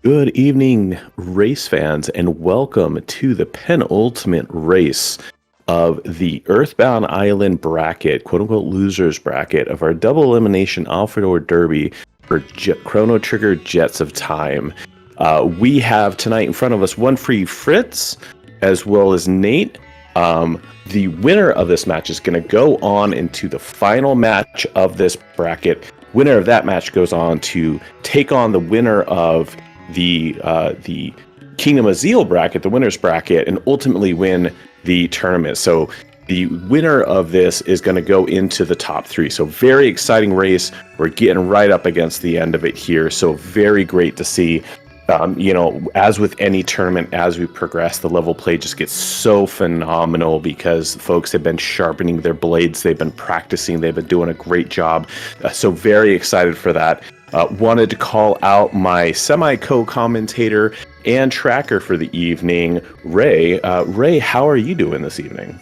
Good evening, race fans, and welcome to the penultimate race of the Earthbound Island bracket, quote unquote losers bracket of our double elimination Alfredor Derby for Chrono Trigger Jets of Time. We have tonight in front of us OneFreeF Fritz as well as Nate. The winner of this match is going to go on into the final match of this bracket. Winner of that match goes on to take on the winner of the Kingdom of Zeal bracket, the winners bracket, and ultimately win the tournament. So the winner of this is going to go into the top three. So very exciting race. We're getting right up against the end of it here. So very great to see. As with any tournament, as we progress, the level play just gets so phenomenal because folks have been sharpening their blades. They've been practicing. They've been doing a great job. So very excited for that. Wanted to call out my semi-co-commentator and tracker for the evening, Ray. Ray, how are you doing this evening?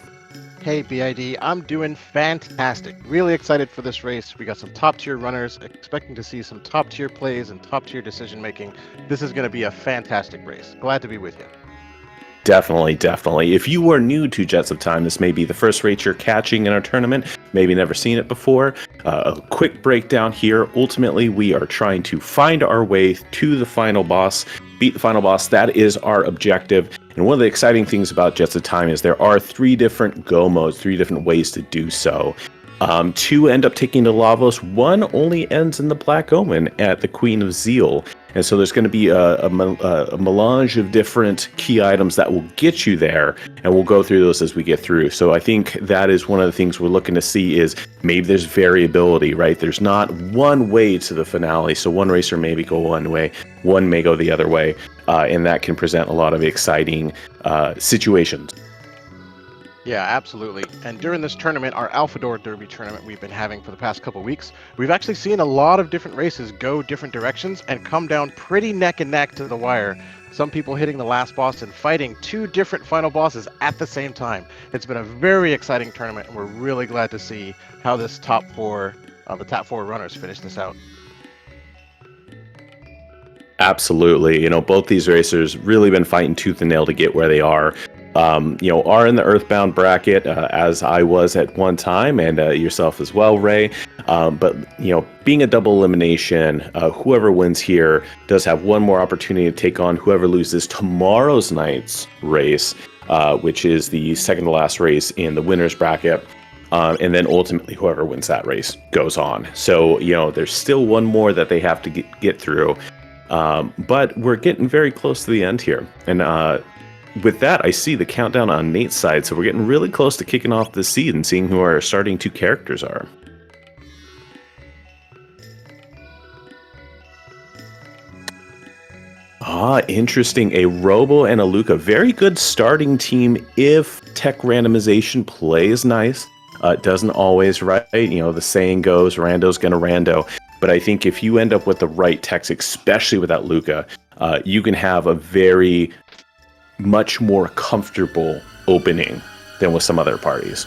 Hey, BID, I'm doing fantastic. Really excited for this race. We got some top-tier runners, expecting to see some top-tier plays and top-tier decision-making. This is going to be a fantastic race. Glad to be with you. Definitely. If you are new to Jets of Time, this may be the first race you're catching in our tournament, maybe never seen it before. A quick breakdown here. Ultimately, we are trying to find our way to the final boss, beat the final boss. That is our objective. And one of the exciting things about Jets of Time is there are 3 different go modes, 3 different ways to do so. 2 end up taking to Lavos. 1 only ends in the Black Omen at the Queen of Zeal. And so there's going to be a melange of different key items that will get you there, and we'll go through those as we get through. So I think that is one of the things we're looking to see is maybe there's variability, right? There's not one way to the finale. So one racer maybe go one way, one may go the other way, and that can present a lot of exciting situations. Yeah, absolutely. And during this tournament, our Alfredor Derby tournament we've been having for the past couple weeks, we've actually seen a lot of different races go different directions and come down pretty neck and neck to the wire. Some people hitting the last boss and fighting 2 different final bosses at the same time. It's been a very exciting tournament, and we're really glad to see how this the top 4 runners finish this out. Absolutely. Both these racers really been fighting tooth and nail to get where they are. Are in the Earthbound bracket, as I was at one time, and yourself as well, Ray. But being a double elimination, whoever wins here does have one more opportunity to take on whoever loses tomorrow's night's race, which is the second to last race in the winners bracket. And then ultimately whoever wins that race goes on. So, there's still one more that they have to get through. But we're getting very close to the end here. And with that, I see the countdown on Nate's side, so we're getting really close to kicking off the seed and seeing who our starting 2 characters are. Interesting. A Robo and a Luca. Very good starting team if tech randomization plays nice. It doesn't always, right? The saying goes, rando's gonna rando. But I think if you end up with the right techs, especially with that Luca, you can have a very much more comfortable opening than with some other parties.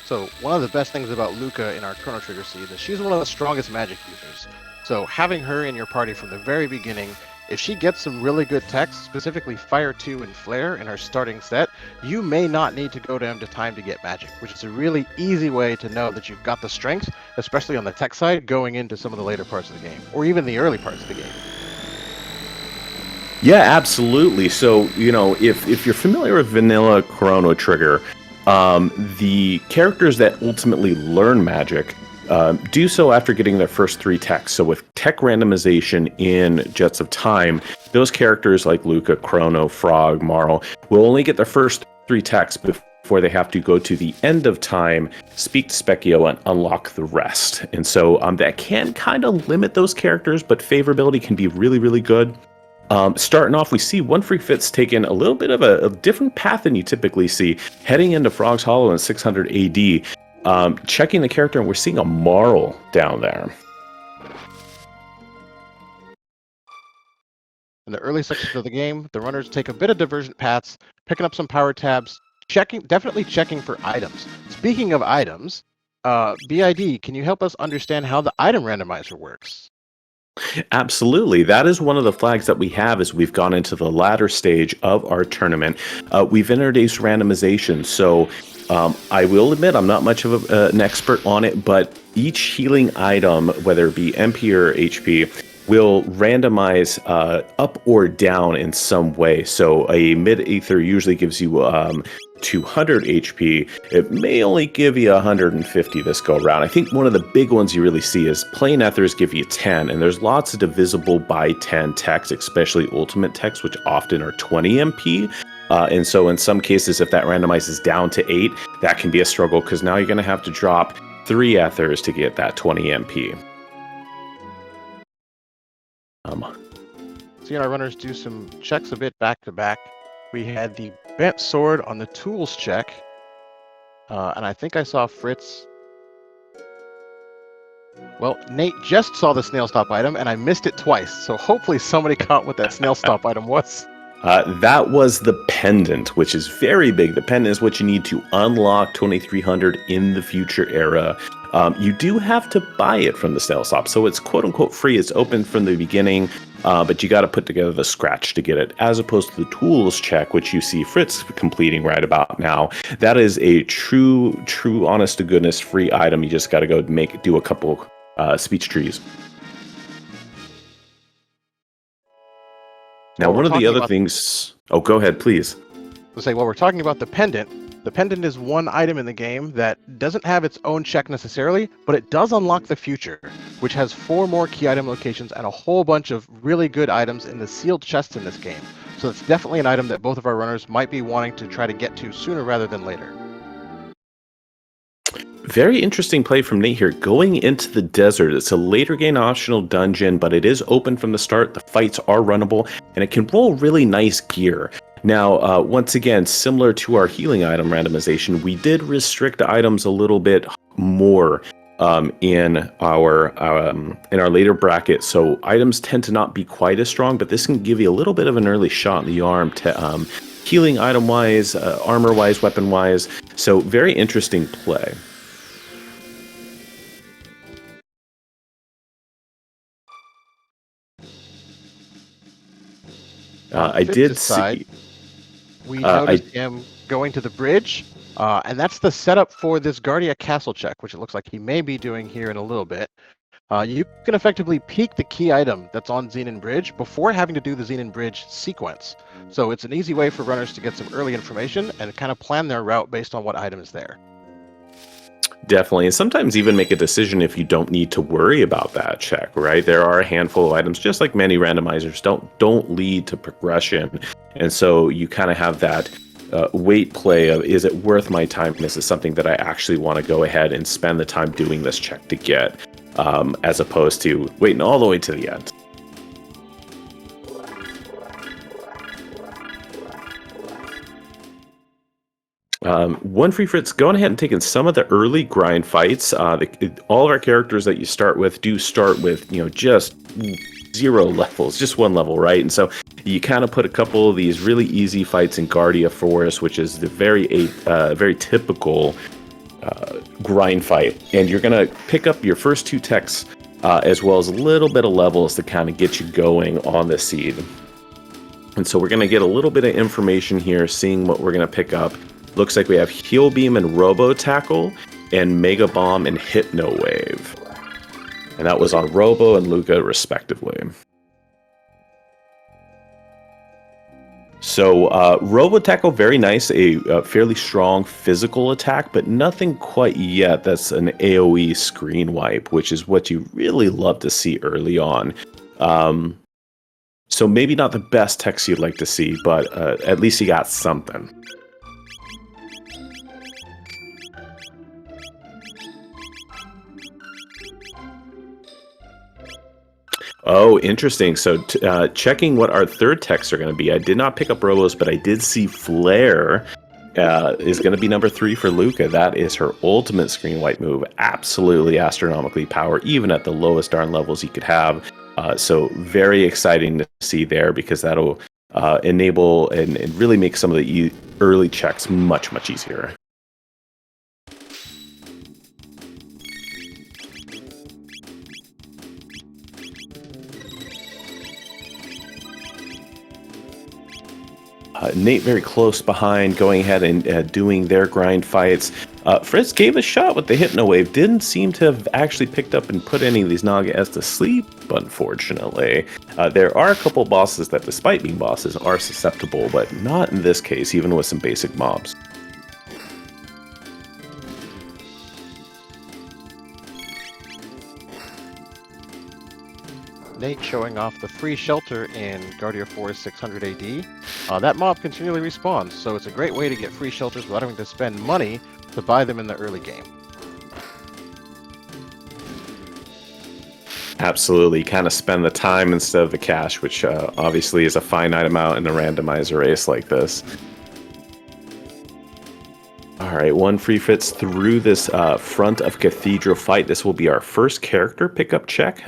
So one of the best things about Luca in our Chrono Trigger seed is she's one of the strongest magic users. So having her in your party from the very beginning, if she gets some really good techs, specifically Fire 2 and Flare in her starting set, you may not need to go down to time to get magic, which is a really easy way to know that you've got the strength, especially on the tech side, going into some of the later parts of the game, or even the early parts of the game. Yeah, absolutely. So, if you're familiar with vanilla Chrono Trigger, the characters that ultimately learn magic do so after getting their first 3 techs. So with tech randomization in Jets of Time, those characters like Luca, Chrono, Frog, Marl will only get their first 3 techs before they have to go to the end of time, speak to Specchio, and unlock the rest. And so that can kind of limit those characters, but favorability can be really, really good. Starting off, we see OneFreeF's taking a little bit of a different path than you typically see, heading into Frog's Hollow in 600 AD. Checking the character, and we're seeing a Marl down there. In the early sections of the game, the runners take a bit of divergent paths, picking up some power tabs, definitely checking for items. Speaking of items, BID, can you help us understand how the item randomizer works? Absolutely. That is one of the flags that we have as we've gone into the latter stage of our tournament. We've introduced randomization. So I will admit I'm not much of an expert on it, but each healing item, whether it be MP or HP, will randomize up or down in some way. So a mid-ether usually gives you 200 HP. It may only give you 150 this go around. I think one of the big ones you really see is plain ethers give you 10, and there's lots of divisible by 10 techs, especially ultimate techs, which often are 20 MP. And so in some cases, if that randomizes down to 8, that can be a struggle because now you're going to have to drop 3 ethers to get that 20 MP. Seeing our runners do some checks a bit back to back. We had the bent sword on the tools check, and I think I saw Fritz. Well, Nate just saw the snail stop item, and I missed it twice. So hopefully somebody caught what that snail stop item was. That was the pendant, which is very big. The pendant is what you need to unlock 2300 in the future era. You do have to buy it from the snail stop, so it's quote unquote free. It's open from the beginning, but you got to put together the scratch to get it, as opposed to the tools check, which you see Fritz completing right about now. That is a true, honest to goodness free item. You just got to go do a couple speech trees. Now, one of the other things... Oh, go ahead, please. We'll say, while we're talking about the pendant is one item in the game that doesn't have its own check necessarily, but it does unlock the future, which has 4 more key item locations and a whole bunch of really good items in the sealed chests in this game. So it's definitely an item that both of our runners might be wanting to try to get to sooner rather than later. Very interesting play from Nate here. Going into the desert, it's a later game optional dungeon, but it is open from the start. The fights are runnable, and it can roll really nice gear. Now, once again, similar to our healing item randomization, we did restrict items a little bit more in our later bracket. So items tend to not be quite as strong, but this can give you a little bit of an early shot in the arm to healing item-wise, armor-wise, weapon-wise. So very interesting play. I did see. We noticed him going to the bridge, and that's the setup for this Guardia Castle check, which it looks like he may be doing here in a little bit. You can effectively peek the key item that's on Xenon Bridge before having to do the Xenon Bridge sequence. So it's an easy way for runners to get some early information and kind of plan their route based on what item is there. Definitely, and sometimes even make a decision if you don't need to worry about that check, right? There are a handful of items, just like many randomizers, don't lead to progression, and so you kind of have that weight play of, is it worth my time? Is it something that I actually want to go ahead and spend the time doing this check to get, as opposed to waiting all the way to the end. OneFreeF, Fritz, going ahead and taking some of the early grind fights. All of our characters that you start with do start with, just 0 levels, just 1 level, right? And so you kind of put a couple of these really easy fights in Guardia Forest, which is the very typical grind fight. And you're going to pick up your first 2 techs, as well as a little bit of levels to kind of get you going on the seed. And so we're going to get a little bit of information here, seeing what we're going to pick up. Looks like we have Heal Beam and Robo Tackle, and Mega Bomb and Hypno Wave. And that was on Robo and Luca, respectively. So Robo Tackle, very nice, a fairly strong physical attack, but nothing quite yet that's an AoE screen wipe, which is what you really love to see early on. So maybe not the best text you'd like to see, but at least you got something. Oh, interesting. So checking what our third texts are going to be. I did not pick up Robos, but I did see Flare is going to be number 3 for Luca. That is her ultimate screen wipe move. Absolutely astronomically power, even at the lowest darn levels you could have. So very exciting to see there, because that'll enable and really make some of the early checks much, much easier. Nate very close behind, going ahead and doing their grind fights. Fritz gave a shot with the Hypno Wave. Didn't seem to have actually picked up and put any of these Nagas to sleep, unfortunately. There are a couple bosses that, despite being bosses, are susceptible, but not in this case, even with some basic mobs. Nate showing off the free shelter in Guardian Force 600 AD. That mob continually respawns, so it's a great way to get free shelters without having to spend money to buy them in the early game. Absolutely, kind of spend the time instead of the cash, which obviously is a finite amount in a randomizer race like this. All right, OneFreeF fits through this front of Cathedral fight. This will be our first character pickup check.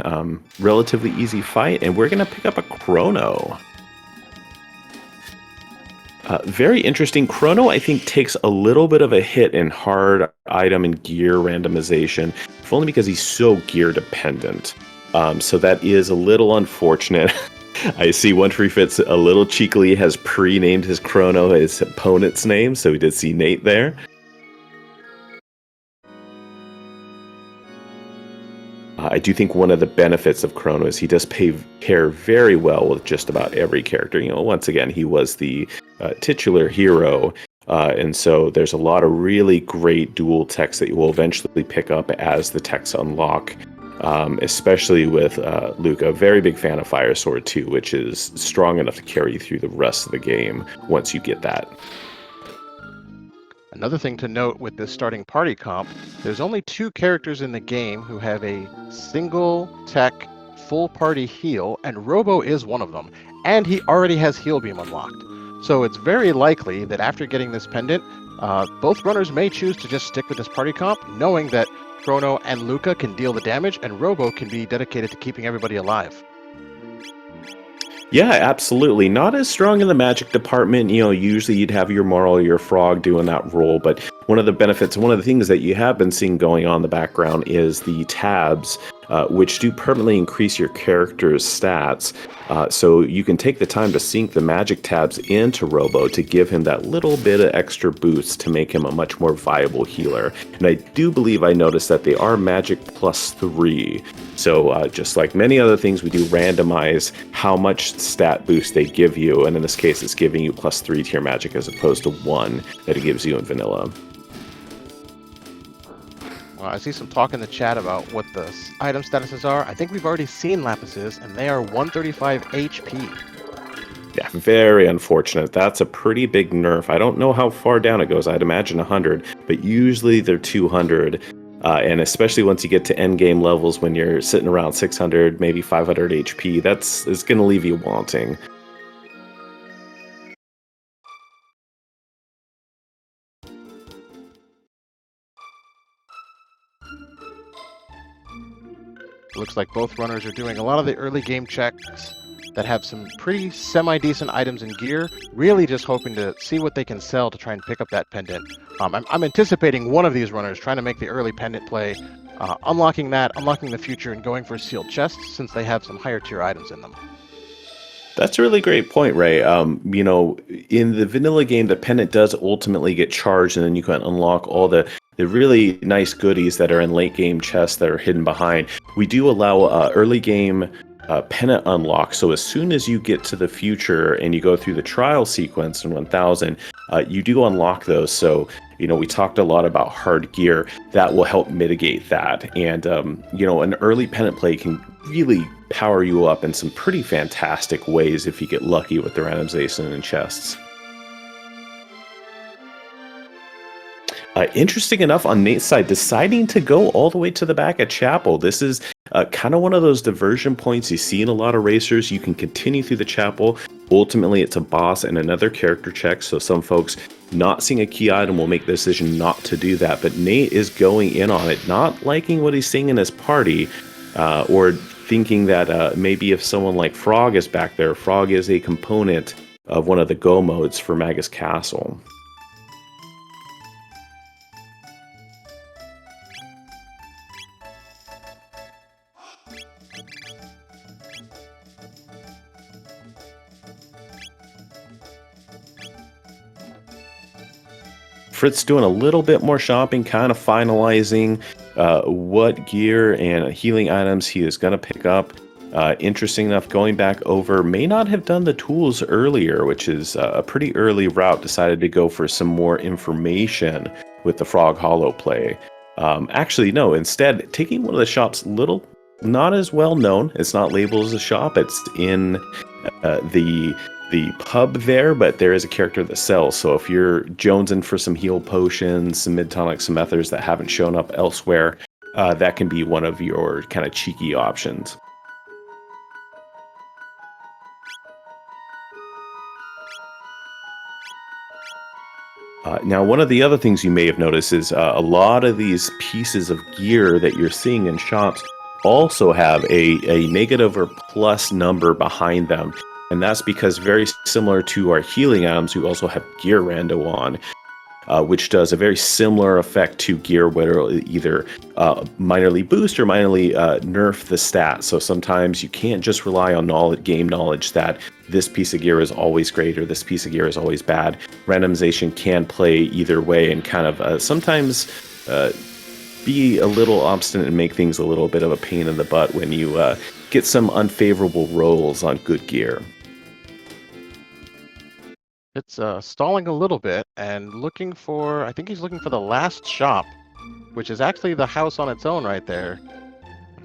Relatively easy fight, and we're going to pick up a Chrono. Very interesting. Chrono, I think, takes a little bit of a hit in hard item and gear randomization, if only because he's so gear dependent. So that is a little unfortunate. I see OneFreeF Fits a little cheekily has pre-named his Chrono his opponent's name, so we did see Nate there. I do think one of the benefits of Chrono is he does pair very well with just about every character. Once again, he was the titular hero, and so there's a lot of really great dual techs that you will eventually pick up as the techs unlock. Especially with Luca. Very big fan of Fire Sword too, which is strong enough to carry you through the rest of the game once you get that. Another thing to note with this starting party comp, there's only 2 characters in the game who have a single tech full party heal, and Robo is one of them, and he already has Heal Beam unlocked. So it's very likely that after getting this pendant, both runners may choose to just stick with this party comp, knowing that Chrono and Luca can deal the damage, and Robo can be dedicated to keeping everybody alive. Yeah, absolutely. Not as strong in the magic department. Usually you'd have your Marl, your Frog doing that role, but one of the benefits, one of the things that you have been seeing going on in the background is the tabs, which do permanently increase your character's stats. So you can take the time to sync the magic tabs into Robo to give him that little bit of extra boost to make him a much more viable healer. And I do believe I noticed that they are magic +3. So just like many other things, we do randomize how much stat boost they give you. And in this case, it's giving you +3 to your magic as opposed to 1 that it gives you in vanilla. Well, I see some talk in the chat about what the item statuses are. I think we've already seen Lapis's, and they are 135 HP. Yeah, very unfortunate. That's a pretty big nerf. I don't know how far down it goes. I'd imagine 100, but usually they're 200. And especially once you get to end game levels, when you're sitting around 600, maybe 500 HP, it's going to leave you wanting. Looks like both runners are doing a lot of the early game checks that have some pretty semi-decent items and gear, really just hoping to see what they can sell to try and pick up that pendant. I'm anticipating one of these runners trying to make the early pendant play, unlocking the future, and going for sealed chests since they have some higher tier items in them. That's a really great point, Ray. In the vanilla game, the pendant does ultimately get charged, and then you can unlock all the really nice goodies that are in late game chests that are hidden behind. We do allow early game pendant unlock. So as soon as you get to the future and you go through the trial sequence in 1000, you do unlock those. So, we talked a lot about hard gear. That will help mitigate that. And, an early pendant play can really power you up in some pretty fantastic ways if you get lucky with the randomization and chests. Interesting enough, on Nate's side, deciding to go all the way to the back at Chapel. This is kind of one of those diversion points you see in a lot of racers. You can continue through the Chapel. Ultimately, it's a boss and another character check, so some folks not seeing a key item will make the decision not to do that. But Nate is going in on it, not liking what he's seeing in his party, or thinking that maybe if someone like Frog is back there, Frog is a component of one of the go modes for Magus Castle. Fritz doing a little bit more shopping, kind of finalizing what gear and healing items he is going to pick up. Interesting enough, going back over, may not have done the tools earlier, which is a pretty early route. Decided to go for some more information with the Frog Hollow play. Actually, no, instead, taking one of the shop's little, not as well known. It's not labeled as a shop. It's in the pub there, but there is a character that sells. So if you're jonesing for some heal potions, some mid-tonics, some ethers that haven't shown up elsewhere, that can be one of your kind of cheeky options. Now, one of the other things you may have noticed is a lot of these pieces of gear that you're seeing in shops also have a negative or plus number behind them. And that's because, very similar to our healing items, we also have gear rando on, which does a very similar effect to gear, where it'll either minorly boost or minorly nerf the stat. So sometimes you can't just rely on game knowledge that this piece of gear is always great or this piece of gear is always bad. Randomization can play either way and kind of sometimes be a little obstinate and make things a little bit of a pain in the butt when you get some unfavorable rolls on good gear. It's stalling a little bit and looking for, I think he's looking for the last shop, which is actually the house on its own right there.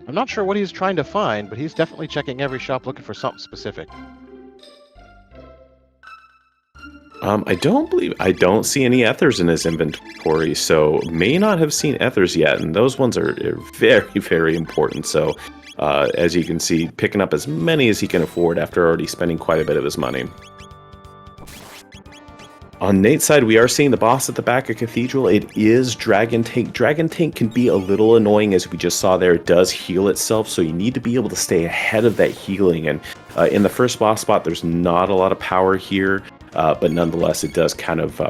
I'm not sure what he's trying to find, but he's definitely checking every shop looking for something specific. I don't see any ethers in his inventory, so may not have seen ethers yet, and those ones are very, very important. So, as you can see, picking up as many as he can afford after already spending quite a bit of his money. On Nate's side, we are seeing the boss at the back of Cathedral. It is Dragon Tank. Dragon Tank can be a little annoying, as we just saw there. It does heal itself, so you need to be able to stay ahead of that healing. And in the first boss spot, there's not a lot of power here, but nonetheless, it does kind of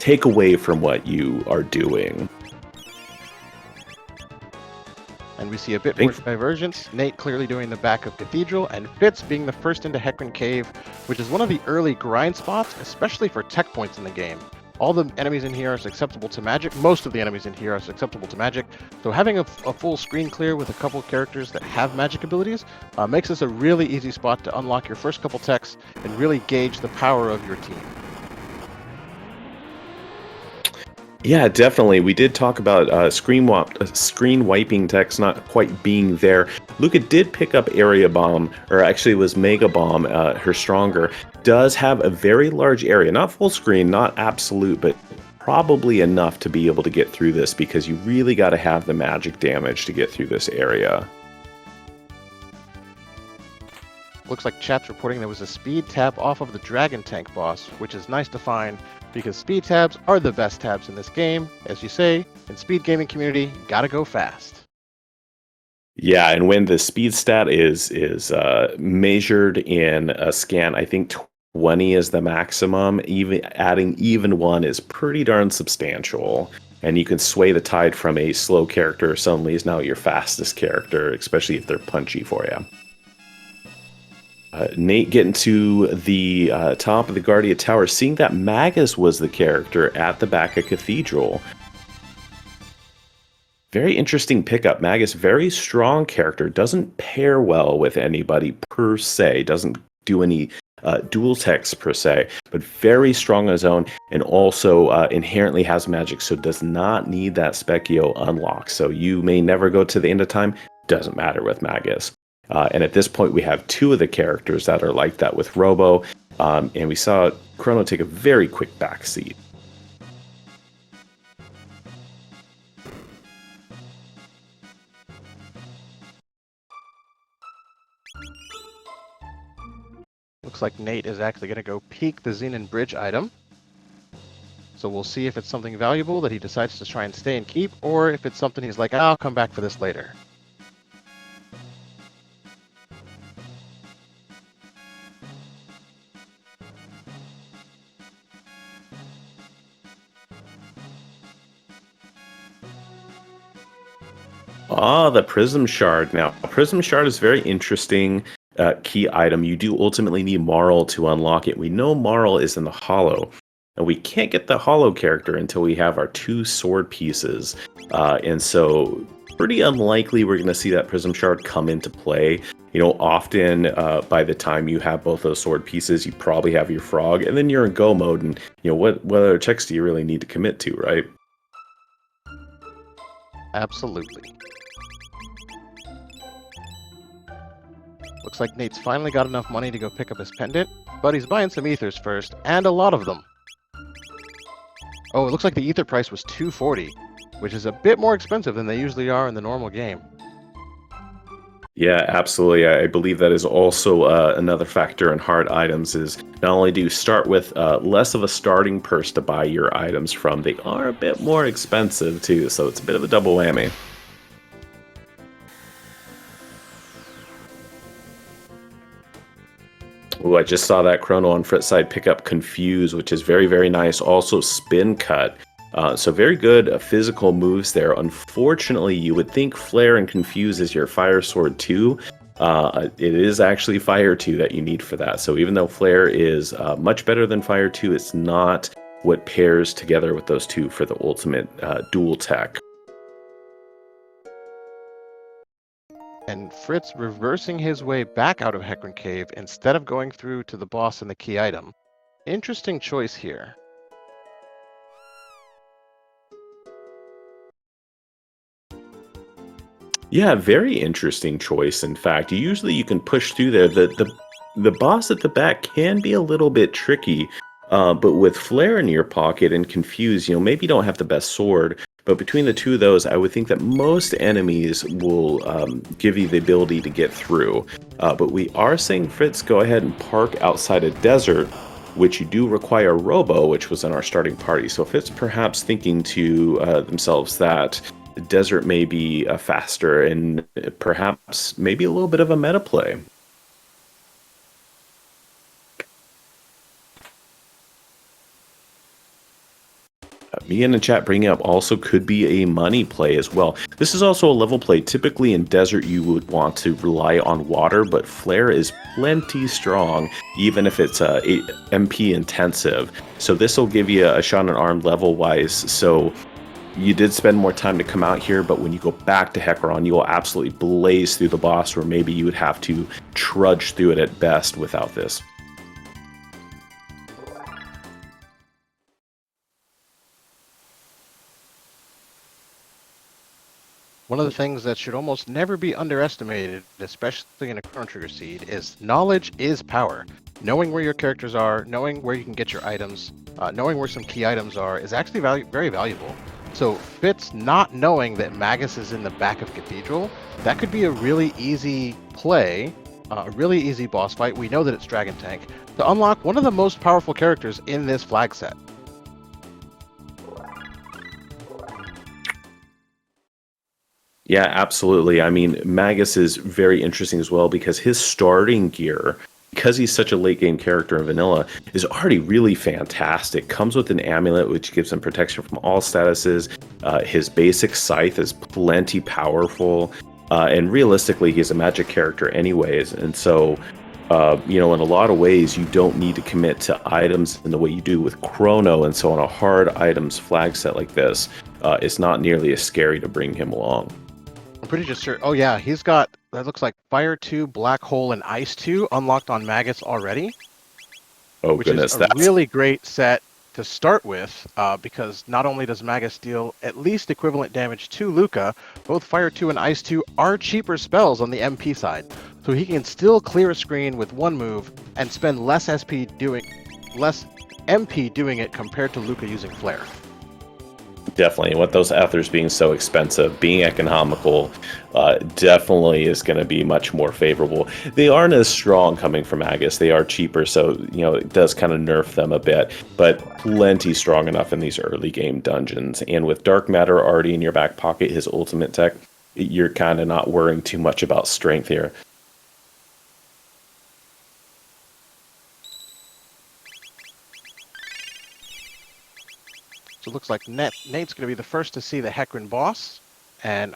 take away from what you are doing. And we see a bit more divergence. Nate clearly doing the back of Cathedral, and Fitz being the first into Hecarim Cave, which is one of the early grind spots, especially for tech points in the game. All the enemies in here are susceptible to magic. Most of the enemies in here are susceptible to magic. So having a full screen clear with a couple characters that have magic abilities makes this a really easy spot to unlock your first couple techs and really gauge the power of your team. Yeah, definitely. We did talk about screen wiping techs not quite being there. Luca did pick up Area Bomb, or actually it was Mega Bomb, her stronger. Does have a very large area, not full screen, not absolute, but probably enough to be able to get through this, because you really got to have the magic damage to get through this area. Looks like chat's reporting there was a speed tab off of the Dragon Tank boss, which is nice to find, because speed tabs are the best tabs in this game. As you say, in speed gaming community, gotta go fast. Yeah, and when the speed stat is measured in a scan, I think 20 is the maximum. Even adding even 1 is pretty darn substantial. And you can sway the tide from a slow character suddenly is now your fastest character, especially if they're punchy for you. Nate getting to the top of the Guardia Tower, seeing that Magus was the character at the back of Cathedral. Very interesting pickup. Magus, very strong character, doesn't pair well with anybody per se, doesn't do any dual techs per se, but very strong on his own, and also inherently has magic, so does not need that Specchio unlock. So you may never go to the end of time, doesn't matter with Magus. And at this point, we have 2 of the characters that are like that with Robo, and we saw Chrono take a very quick backseat. Looks like Nate is actually going to go peek the Xenon Bridge item. So we'll see if it's something valuable that he decides to try and stay and keep, or if it's something he's like, I'll come back for this later. The Prism Shard. Now, Prism Shard is very interesting key item. You do ultimately need Marl to unlock it. We know Marl is in the Hollow. And we can't get the hollow character until we have our 2 sword pieces. And so pretty unlikely we're going to see that prism shard come into play. You know, often by the time you have both those sword pieces, you probably have your frog, and then you're in go mode. And, you know, what other checks do you really need to commit to, right? Absolutely. Looks like Nate's finally got enough money to go pick up his pendant, but he's buying some ethers first, and a lot of them. Oh, it looks like the ether price was $240, which is a bit more expensive than they usually are in the normal game. Yeah, absolutely. I believe that is also another factor in hard items is not only do you start with less of a starting purse to buy your items from, they are a bit more expensive too, so it's a bit of a double whammy. Oh, I just saw that Chrono on Fritz side pick up Confuse, which is very, very nice. Also Spin Cut. So very good physical moves there. Unfortunately, you would think Flare and Confuse is your Fire Sword 2. It is actually Fire 2 that you need for that. So even though Flare is much better than Fire 2, it's not what pairs together with those two for the ultimate dual tech. And Fritz reversing his way back out of Hecarim Cave instead of going through to the boss and the key item. Interesting choice here. Yeah, very interesting choice. In fact, usually you can push through there. The boss at the back can be a little bit tricky, but with Flare in your pocket and Confuse, you know, maybe you don't have the best sword, but between the two of those, I would think that most enemies will give you the ability to get through. But we are saying, Fritz, go ahead and park outside a desert, which you do require Robo, which was in our starting party. So if it's perhaps thinking to themselves that the desert may be faster and perhaps maybe a little bit of a meta play. Me in the chat bringing up also could be a money play as well. This is also a level play. Typically in desert you would want to rely on water, but Flare is plenty strong, even if it's MP intensive. So this will give you a shot on arm level wise. So you did spend more time to come out here, but when you go back to Hecarim, you will absolutely blaze through the boss, where maybe you would have to trudge through it at best without this. One of the things that should almost never be underestimated, especially in a Chrono Trigger seed, is knowledge is power. Knowing where your characters are, knowing where you can get your items, knowing where some key items are, is actually very valuable. So Fitz not knowing that Magus is in the back of Cathedral, that could be a really easy play, a really easy boss fight. We know that it's Dragon Tank, to unlock one of the most powerful characters in this flag set. Yeah, absolutely. I mean, Magus is very interesting as well because his starting gear, because he's such a late game character in vanilla, is already really fantastic. Comes with an amulet which gives him protection from all statuses. His basic scythe is plenty powerful, and realistically, he's a magic character anyways. And so, you know, in a lot of ways, you don't need to commit to items in the way you do with Chrono. And so, on a hard items flag set like this, it's not nearly as scary to bring him along. I'm pretty just sure. Oh yeah, he's got, that looks like Fire 2, Black Hole, and Ice 2 unlocked on Magus already. Oh which goodness, is a that's really great set to start with, because not only does Magus deal at least equivalent damage to Luca, both Fire 2 and Ice 2 are cheaper spells on the MP side. So he can still clear a screen with one move and spend less MP doing it compared to Luca using Flare. definitely, with those ethers being so expensive, being economical definitely is going to be much more favorable. They aren't as strong coming from Magus. They are cheaper, so you know it does kind of nerf them a bit, but plenty strong enough in these early game dungeons. And with Dark Matter already in your back pocket, his ultimate tech, you're kind of not worrying too much about strength here. So it looks like Nate's going to be the first to see the Hecarim boss. And,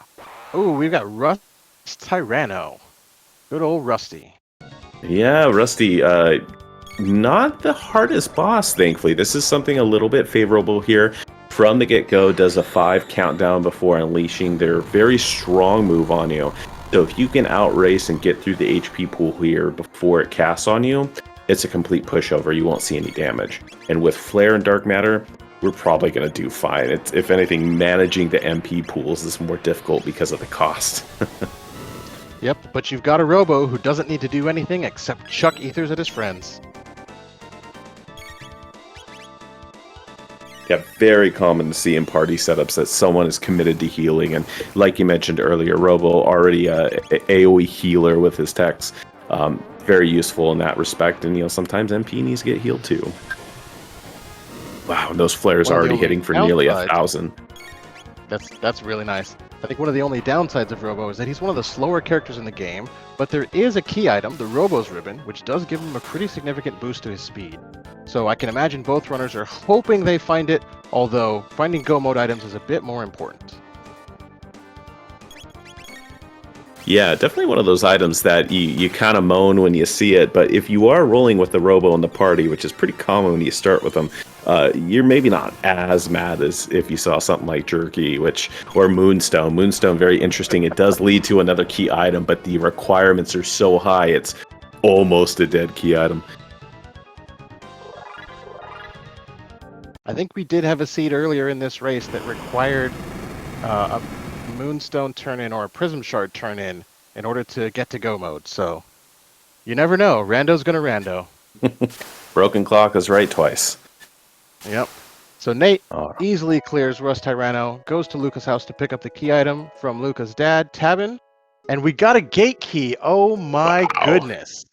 oh, we've got Rust Tyranno. Good old Rusty. Yeah, Rusty. not the hardest boss, thankfully. This is something a little bit favorable here. From the get-go, does a 5 countdown before unleashing their very strong move on you. So if you can outrace and get through the HP pool here before it casts on you, it's a complete pushover. You won't see any damage. And with Flare and Dark Matter, we're probably going to do fine. It's, if anything, managing the MP pools is more difficult because of the cost. Yep, but you've got a Robo who doesn't need to do anything except chuck ethers at his friends. Yeah, very common to see in party setups that someone is committed to healing. And like you mentioned earlier, Robo already a AoE healer with his techs. Very useful in that respect. And, sometimes MP needs to get healed too. Wow, and those flares already hitting for nearly 1,000. That's really nice. I think one of the only downsides of Robo is that he's one of the slower characters in the game, but there is a key item, the Robo's Ribbon, which does give him a pretty significant boost to his speed. So I can imagine both runners are hoping they find it, although finding Go Mode items is a bit more important. Yeah, definitely one of those items that you kind of moan when you see it, but if you are rolling with the Robo in the party, which is pretty common when you start with them, you're maybe not as mad as if you saw something like Jerky, or Moonstone. Moonstone, very interesting. It does lead to another key item, but the requirements are so high, it's almost a dead key item. I think we did have a seed earlier in this race that required a Moonstone turn-in or a Prism Shard turn-in order to get to Go Mode, so you never know. Rando's gonna rando. Broken clock is right twice. Yep. So Nate easily clears Rust Tyranno, goes to Luca's house to pick up the key item from Luca's dad, Tabin, and we got a gate key. Oh my goodness.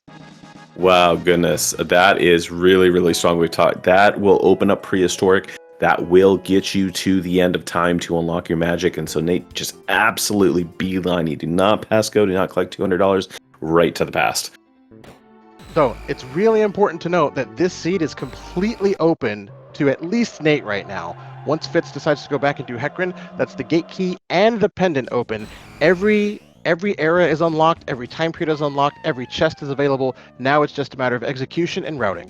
Wow, goodness. That is really, really strong. We've talked. That will open up Prehistoric. That will get you to the end of time to unlock your magic. And so Nate just absolutely beeline. You do not pass go, do not collect $200, right to the past. So it's really important to note that this seed is completely open to at least Nate right now. Once Fitz decides to go back and do Hecarim, that's the gate key and the pendant open. Every era is unlocked, every time period is unlocked, every chest is available. Now it's just a matter of execution and routing.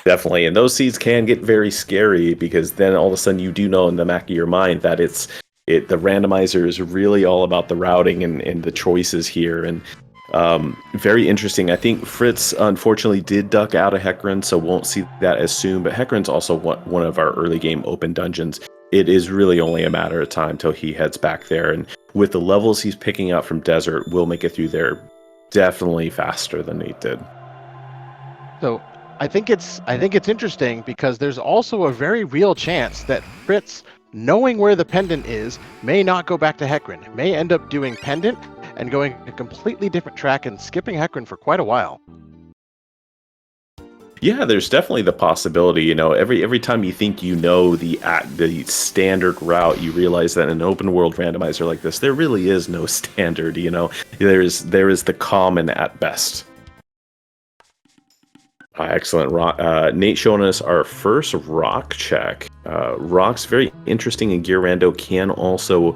Definitely, and those seeds can get very scary because then all of a sudden you do know in the back of your mind that the randomizer is really all about the routing and the choices here, and very interesting. I think Fritz unfortunately did duck out of Hecarim, so won't see that as soon, but Hecarim's also one of our early game open dungeons. It is really only a matter of time till he heads back there, and with the levels he's picking up from Desert, we'll make it through there definitely faster than Nate did. So I think it's interesting because there's also a very real chance that Fritz, knowing where the pendant is, may not go back to Hecarim, may end up doing pendant and going a completely different track and skipping Hecarim for quite a while. Yeah, there's definitely the possibility. Every time you think you know the standard route, you realize that in an open world randomizer like this, there really is no standard. There is the common at best. Excellent. Nate showing us our first rock check. Rock's very interesting, and Gear Rando can also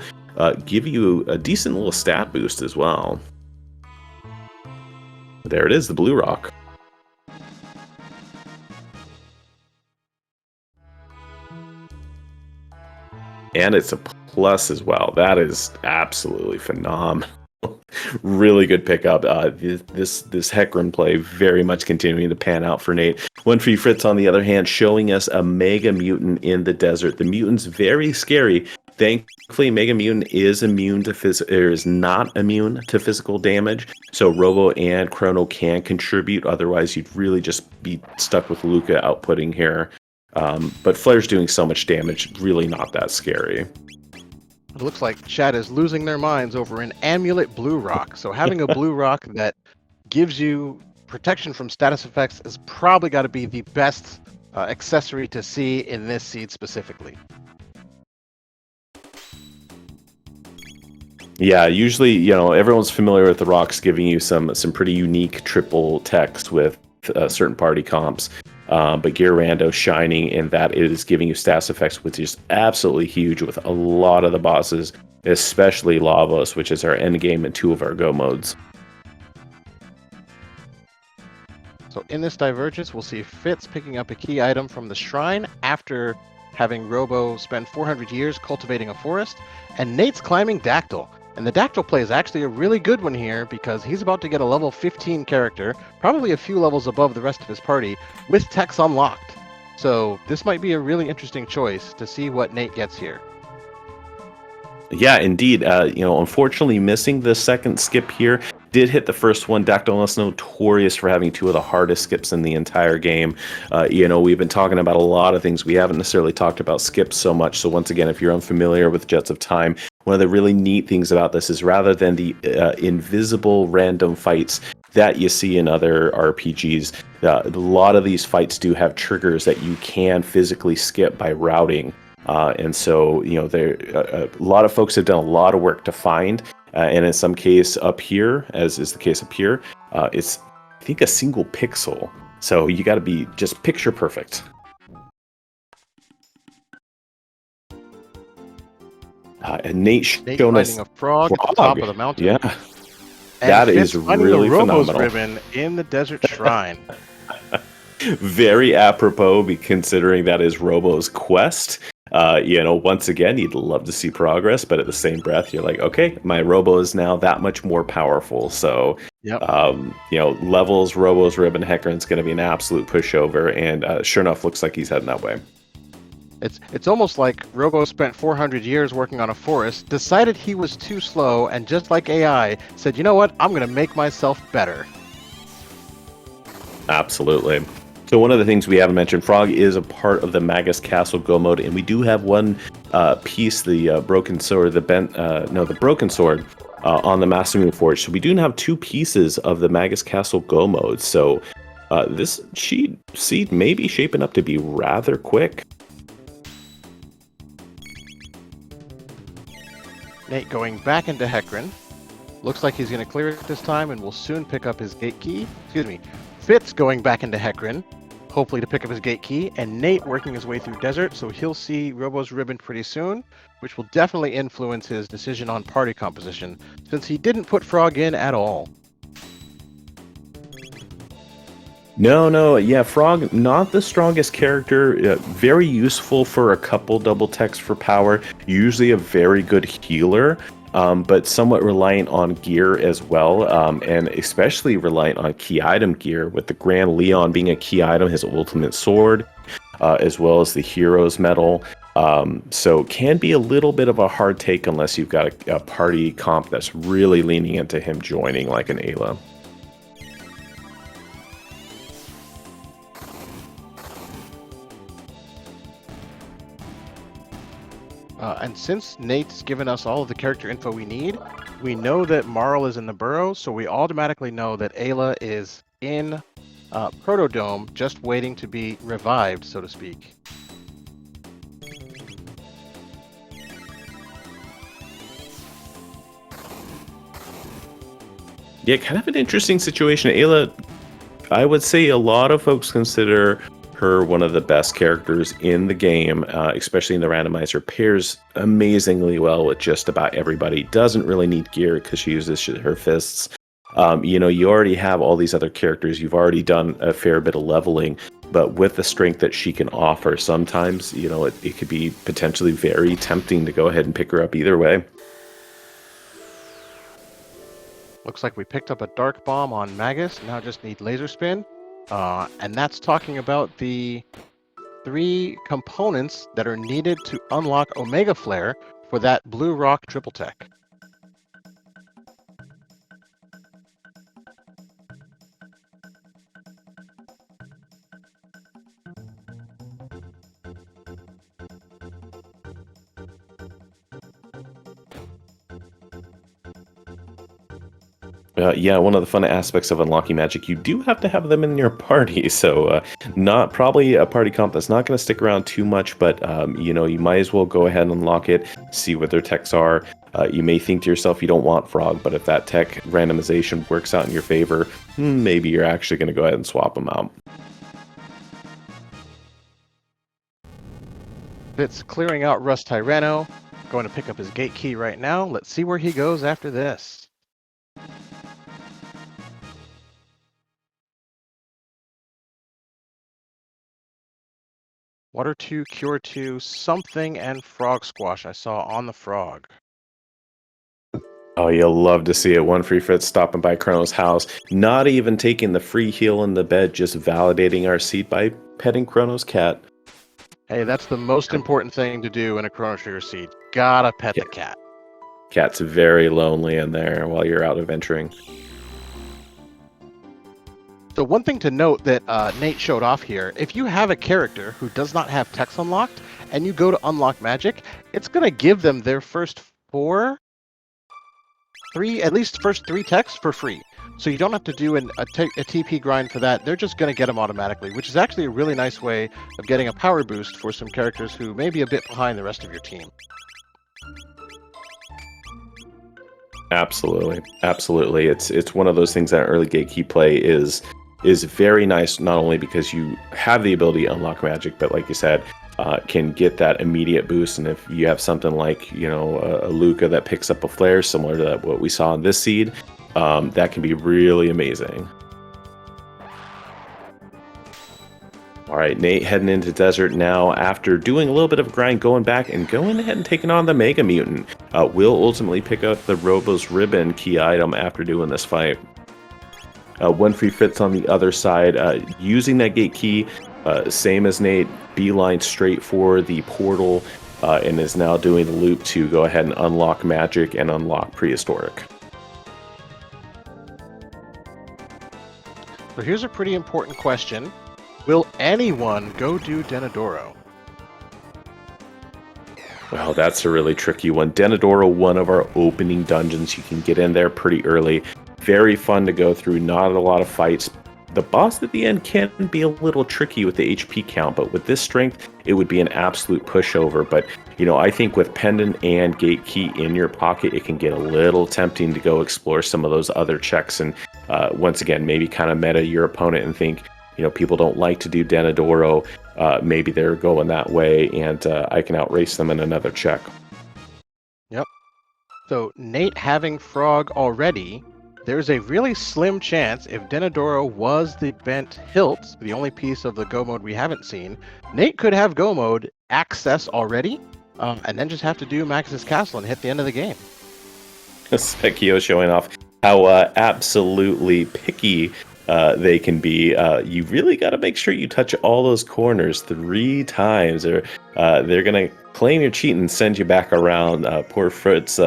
give you a decent little stat boost as well. There it is, the blue rock. And it's a plus as well. That is absolutely phenomenal. Really good pickup. This Hecarim play very much continuing to pan out for Nate. OneFreeF Fritz, on the other hand, showing us a Mega Mutant in the desert. The mutant's very scary. Thankfully, Mega Mutant is not immune to physical damage. So Robo and Chrono can contribute. Otherwise, you'd really just be stuck with Luca outputting here. But Flare's doing so much damage, really not that scary. It looks like chat is losing their minds over an Amulet Blue Rock. So having a blue rock that gives you protection from status effects has probably got to be the best accessory to see in this seed specifically. Yeah, usually, everyone's familiar with the rocks giving you some pretty unique triple text with certain party comps. But Gear Rando shining in that it is giving you status effects, which is absolutely huge with a lot of the bosses, especially Lavos, which is our end game and 2 of our go modes. So in this divergence, we'll see Fitz picking up a key item from the shrine after having Robo spend 400 years cultivating a forest, and Nate's climbing Dactyl. And the Dactyl play is actually a really good one here because he's about to get a level 15 character, probably a few levels above the rest of his party, with techs unlocked. So this might be a really interesting choice to see what Nate gets here. Yeah, indeed. Unfortunately, missing the second skip here. Did hit the first one. Dactyl is notorious for having two of the hardest skips in the entire game. We've been talking about a lot of things. We haven't necessarily talked about skips so much. So once again, if you're unfamiliar with Jets of Time, one of the really neat things about this is rather than the invisible random fights that you see in other RPGs, a lot of these fights do have triggers that you can physically skip by routing. And so, a lot of folks have done a lot of work to find, and in some case up here, as is the case up here, it's, I think, a single pixel. So you got to be just picture perfect. And Nate showing us finding a frog at the top of the mountain. Yeah, and that Fitz is finding really the Robo's phenomenal. ribbon in the desert shrine. Very apropos, considering that is Robo's quest. Once again, you'd love to see progress, but at the same breath, you're like, okay, my Robo is now that much more powerful. So, Yep. Levels, Robo's ribbon, Hecarim's going to be an absolute pushover, and sure enough, looks like he's heading that way. It's almost like Robo spent 400 years working on a forest, decided he was too slow, and just like AI, said, you know what, I'm going to make myself better. Absolutely. So one of the things we haven't mentioned, Frog is a part of the Magus Castle Go mode, and we do have one piece, the broken sword, the broken sword on the Master Moon Forge. So we do have two pieces of the Magus Castle Go mode. So this seed may be shaping up to be rather quick. Nate going back into Hecarim. Looks like he's going to clear it this time and will soon pick up his gate key. Excuse me. Fitz going back into Hecarim, hopefully to pick up his gate key, and Nate working his way through desert, so he'll see Robo's ribbon pretty soon, which will definitely influence his decision on party composition, since he didn't put Frog in at all. No, yeah, Frog, not the strongest character, very useful for a couple double techs for power, usually a very good healer, but somewhat reliant on gear as well, and especially reliant on key item gear, with the Grand Leon being a key item, his ultimate sword, as well as the hero's medal. So can be a little bit of a hard take unless you've got a party comp that's really leaning into him joining, like an Ayla. And since Nate's given us all of the character info we need, we know that Marl is in the burrow, so we automatically know that Ayla is in Protodome, just waiting to be revived, so to speak. Yeah, kind of an interesting situation. Ayla, I would say a lot of folks consider her one of the best characters in the game, especially in the randomizer. Pairs amazingly well with just about everybody. Doesn't really need gear because she uses her fists. You already have all these other characters. You've already done a fair bit of leveling, but with the strength that she can offer, sometimes, it could be potentially very tempting to go ahead and pick her up either way. Looks like we picked up a Dark Bomb on Magus, now just need Laser Spin. And that's talking about the 3 components that are needed to unlock Omega Flare for that Blue Rock triple tech. Yeah, one of the fun aspects of unlocking magic, you do have to have them in your party. So not probably a party comp that's not going to stick around too much, but you might as well go ahead and unlock it, see what their techs are. You may think to yourself you don't want Frog, but if that tech randomization works out in your favor, maybe you're actually going to go ahead and swap them out. Fitz clearing out Rust Tyranno, going to pick up his gate key right now. Let's see where he goes after this. Water 2, Cure 2, something, and Frog Squash I saw on the frog. Oh, you'll love to see it. OneFreeF stopping by Chrono's house, not even taking the free heal in the bed, just validating our seed by petting Chrono's cat. Hey, that's the most important thing to do in a Chrono Trigger seed. Gotta pet Yeah. the cat. Cat's very lonely in there while you're out adventuring. So one thing to note that Nate showed off here, if you have a character who does not have text unlocked and you go to unlock magic, it's going to give them their first at least first three texts for free. So you don't have to do a TP grind for that. They're just going to get them automatically, which is actually a really nice way of getting a power boost for some characters who may be a bit behind the rest of your team. Absolutely. It's one of those things that early gatekeep play is very nice, not only because you have the ability to unlock magic, but like you said, can get that immediate boost. And if you have something like, a Luca that picks up a flare similar to what we saw in this seed, that can be really amazing. All right, Nate heading into desert now after doing a little bit of a grind, going back and going ahead and taking on the Mega Mutant. Will ultimately pick up the Robo's Ribbon key item after doing this fight. OneFreeF on the other side, using that gate key, same as Nate, beeline straight for the portal, and is now doing the loop to go ahead and unlock magic and unlock prehistoric. So here's a pretty important question. Will anyone go do Denadoro? Well, that's a really tricky one. Denadoro, one of our opening dungeons. You can get in there pretty early. Very fun to go through, not a lot of fights. The boss at the end can be a little tricky with the HP count, but with this strength, it would be an absolute pushover. But, I think with Pendant and Gate Key in your pocket, it can get a little tempting to go explore some of those other checks. And once again, maybe kind of meta your opponent and think, people don't like to do Denadoro. Maybe they're going that way, and I can outrace them in another check. Yep. So Nate having Frog already, there's a really slim chance if Denadoro was the bent hilt, the only piece of the Go mode we haven't seen, Nate could have Go mode access already, and then just have to do Max's Castle and hit the end of the game. Sekio showing off how absolutely picky they can be. You really got to make sure you touch all those corners 3 times, or they're going to claim you're cheating and send you back around. Poor Fritz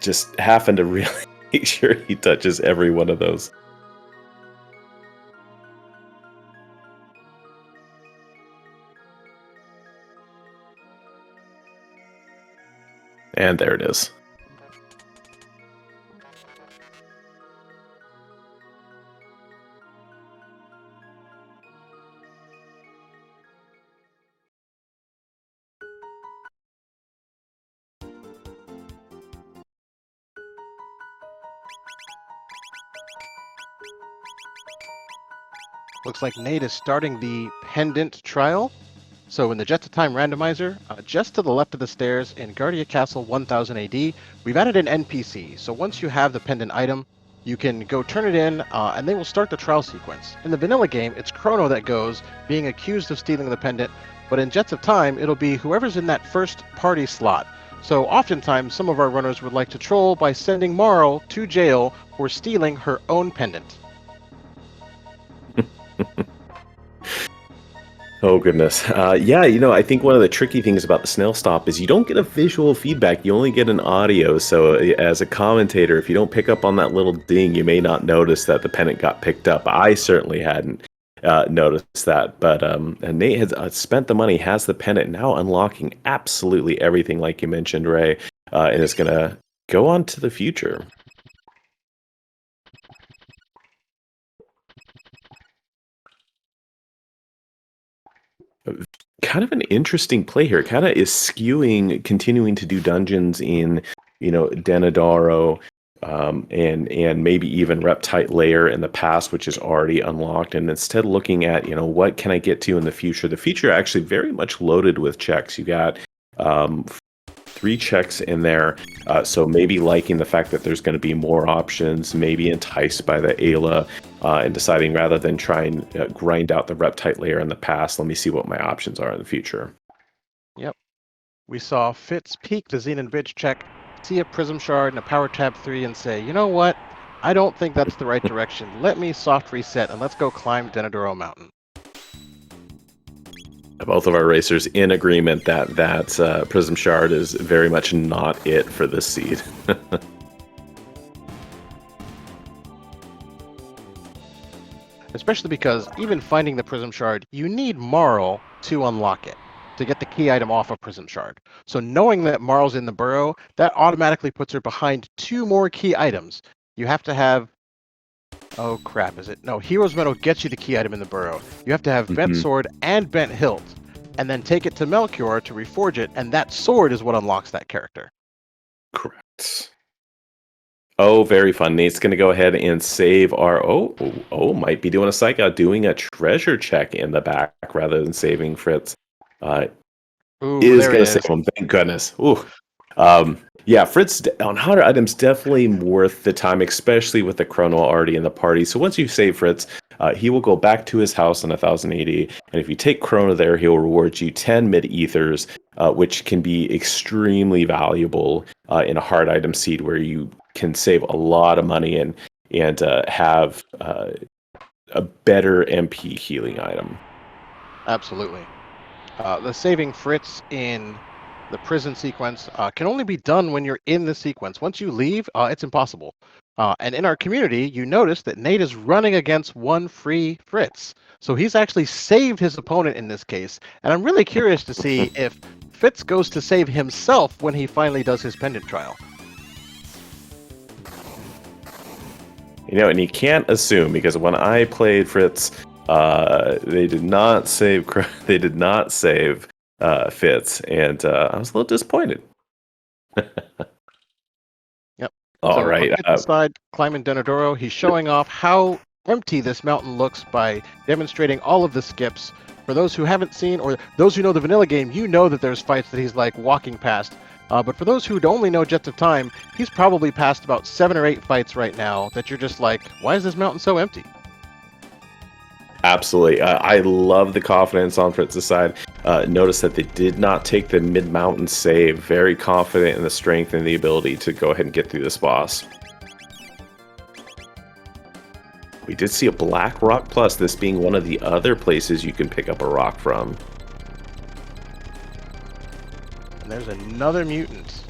just having to really make sure he touches every one of those. And there it is. Looks like Nate is starting the Pendant trial. So in the Jet to Time randomizer, just to the left of the stairs in Guardia Castle 1000 AD, we've added an NPC. So once you have the pendant item, you can go turn it in, and they will start the trial sequence. In the vanilla game, it's Chrono that goes, being accused of stealing the pendant, but in Jets of Time, it'll be whoever's in that first party slot. So oftentimes, some of our runners would like to troll by sending Marl to jail for stealing her own pendant. Oh, goodness. Yeah, I think one of the tricky things about the snail stop is you don't get a visual feedback. You only get an audio. So as a commentator, if you don't pick up on that little ding, you may not notice that the pennant got picked up. I certainly hadn't noticed that. But Nate has spent the money, has the pennant, now unlocking absolutely everything, like you mentioned, Ray, and is going to go on to the future. Kind of an interesting play here. Kind of is skewing, continuing to do dungeons in, Denadoro, and maybe even Reptite Layer in the past, which is already unlocked, and instead looking at, what can I get to in the future? The future actually very much loaded with checks. You got 3 checks in there, so maybe liking the fact that there's going to be more options, maybe enticed by the Ayla, and deciding rather than try and grind out the reptite layer in the past, let me see what my options are in the future. Yep. We saw Fitz peek the Xenon Bridge check, see a Prism Shard and a Power Tab 3 and say, you know what? I don't think that's the right direction. Let me soft reset and let's go climb Denadoro Mountain. Both of our racers in agreement that Prism Shard is very much not it for this seed. Especially because even finding the Prism Shard, you need Marl to unlock it, to get the key item off a Prism Shard. So knowing that Marl's in the burrow, that automatically puts her behind 2 more key items. You have to have... Oh crap, is it? No, Hero's Medal gets you the key item in the burrow. You have to have Bent Sword and Bent Hilt, and then take it to Melchior to reforge it, and that sword is what unlocks that character. Correct. Oh, very fun. Nate's going to go ahead and save our... might be doing a psych out, doing a treasure check in the back rather than saving Fritz. Ooh, Is going to save him, thank goodness. Ooh. Yeah, Fritz on hotter items definitely worth the time, especially with the chrono already in the party. So once you save Fritz, he will go back to his house on 1080, and if you take chrono there, he'll reward you 10 mid ethers, which can be extremely valuable in a hard item seed where you can save a lot of money and have a better MP healing item. Absolutely. The saving Fritz in the prison sequence can only be done when you're in the sequence. Once you leave, it's impossible. And in our community, you notice that Nate is running against OneFreeF Fritz. So he's actually saved his opponent in this case. And I'm really curious to see if Fritz goes to save himself when he finally does his pendant trial. You know, and you can't assume, because when I played Fritz, they did not save. They did not save Fitz, and I was a little disappointed. Yep. All so right. On Fitz's side, climbing Denadoro, he's showing off how empty this mountain looks by demonstrating all of the skips. For those who haven't seen, or those who know the vanilla game, you know that there's fights that he's like walking past. But for those who only know Jets of Time, he's probably passed about 7 or 8 fights right now that you're just like, why is this mountain so empty? Absolutely. I love the confidence on Fritz's side. Notice that they did not take the mid-mountain save. Very confident in the strength and the ability to go ahead and get through this boss. We did see a Black Rock Plus, this being one of the other places you can pick up a rock from. And there's another mutant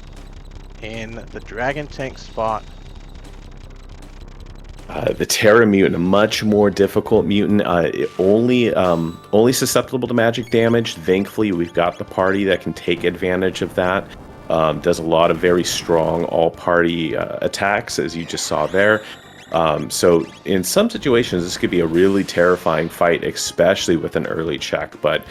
in the Dragon Tank spot. The Terra mutant, a much more difficult mutant, only susceptible to magic damage. Thankfully, we've got the party that can take advantage of that. Does a lot of very strong all-party attacks, as you just saw there. So in some situations, this could be a really terrifying fight, especially with an early check. But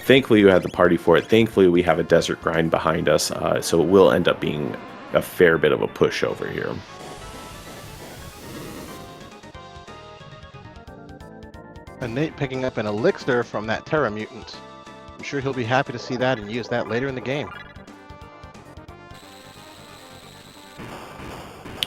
thankfully, you have the party for it. Thankfully, we have a desert grind behind us, so it will end up being a fair bit of a push over here. And Nate picking up an elixir from that Terra mutant. I'm sure he'll be happy to see that and use that later in the game.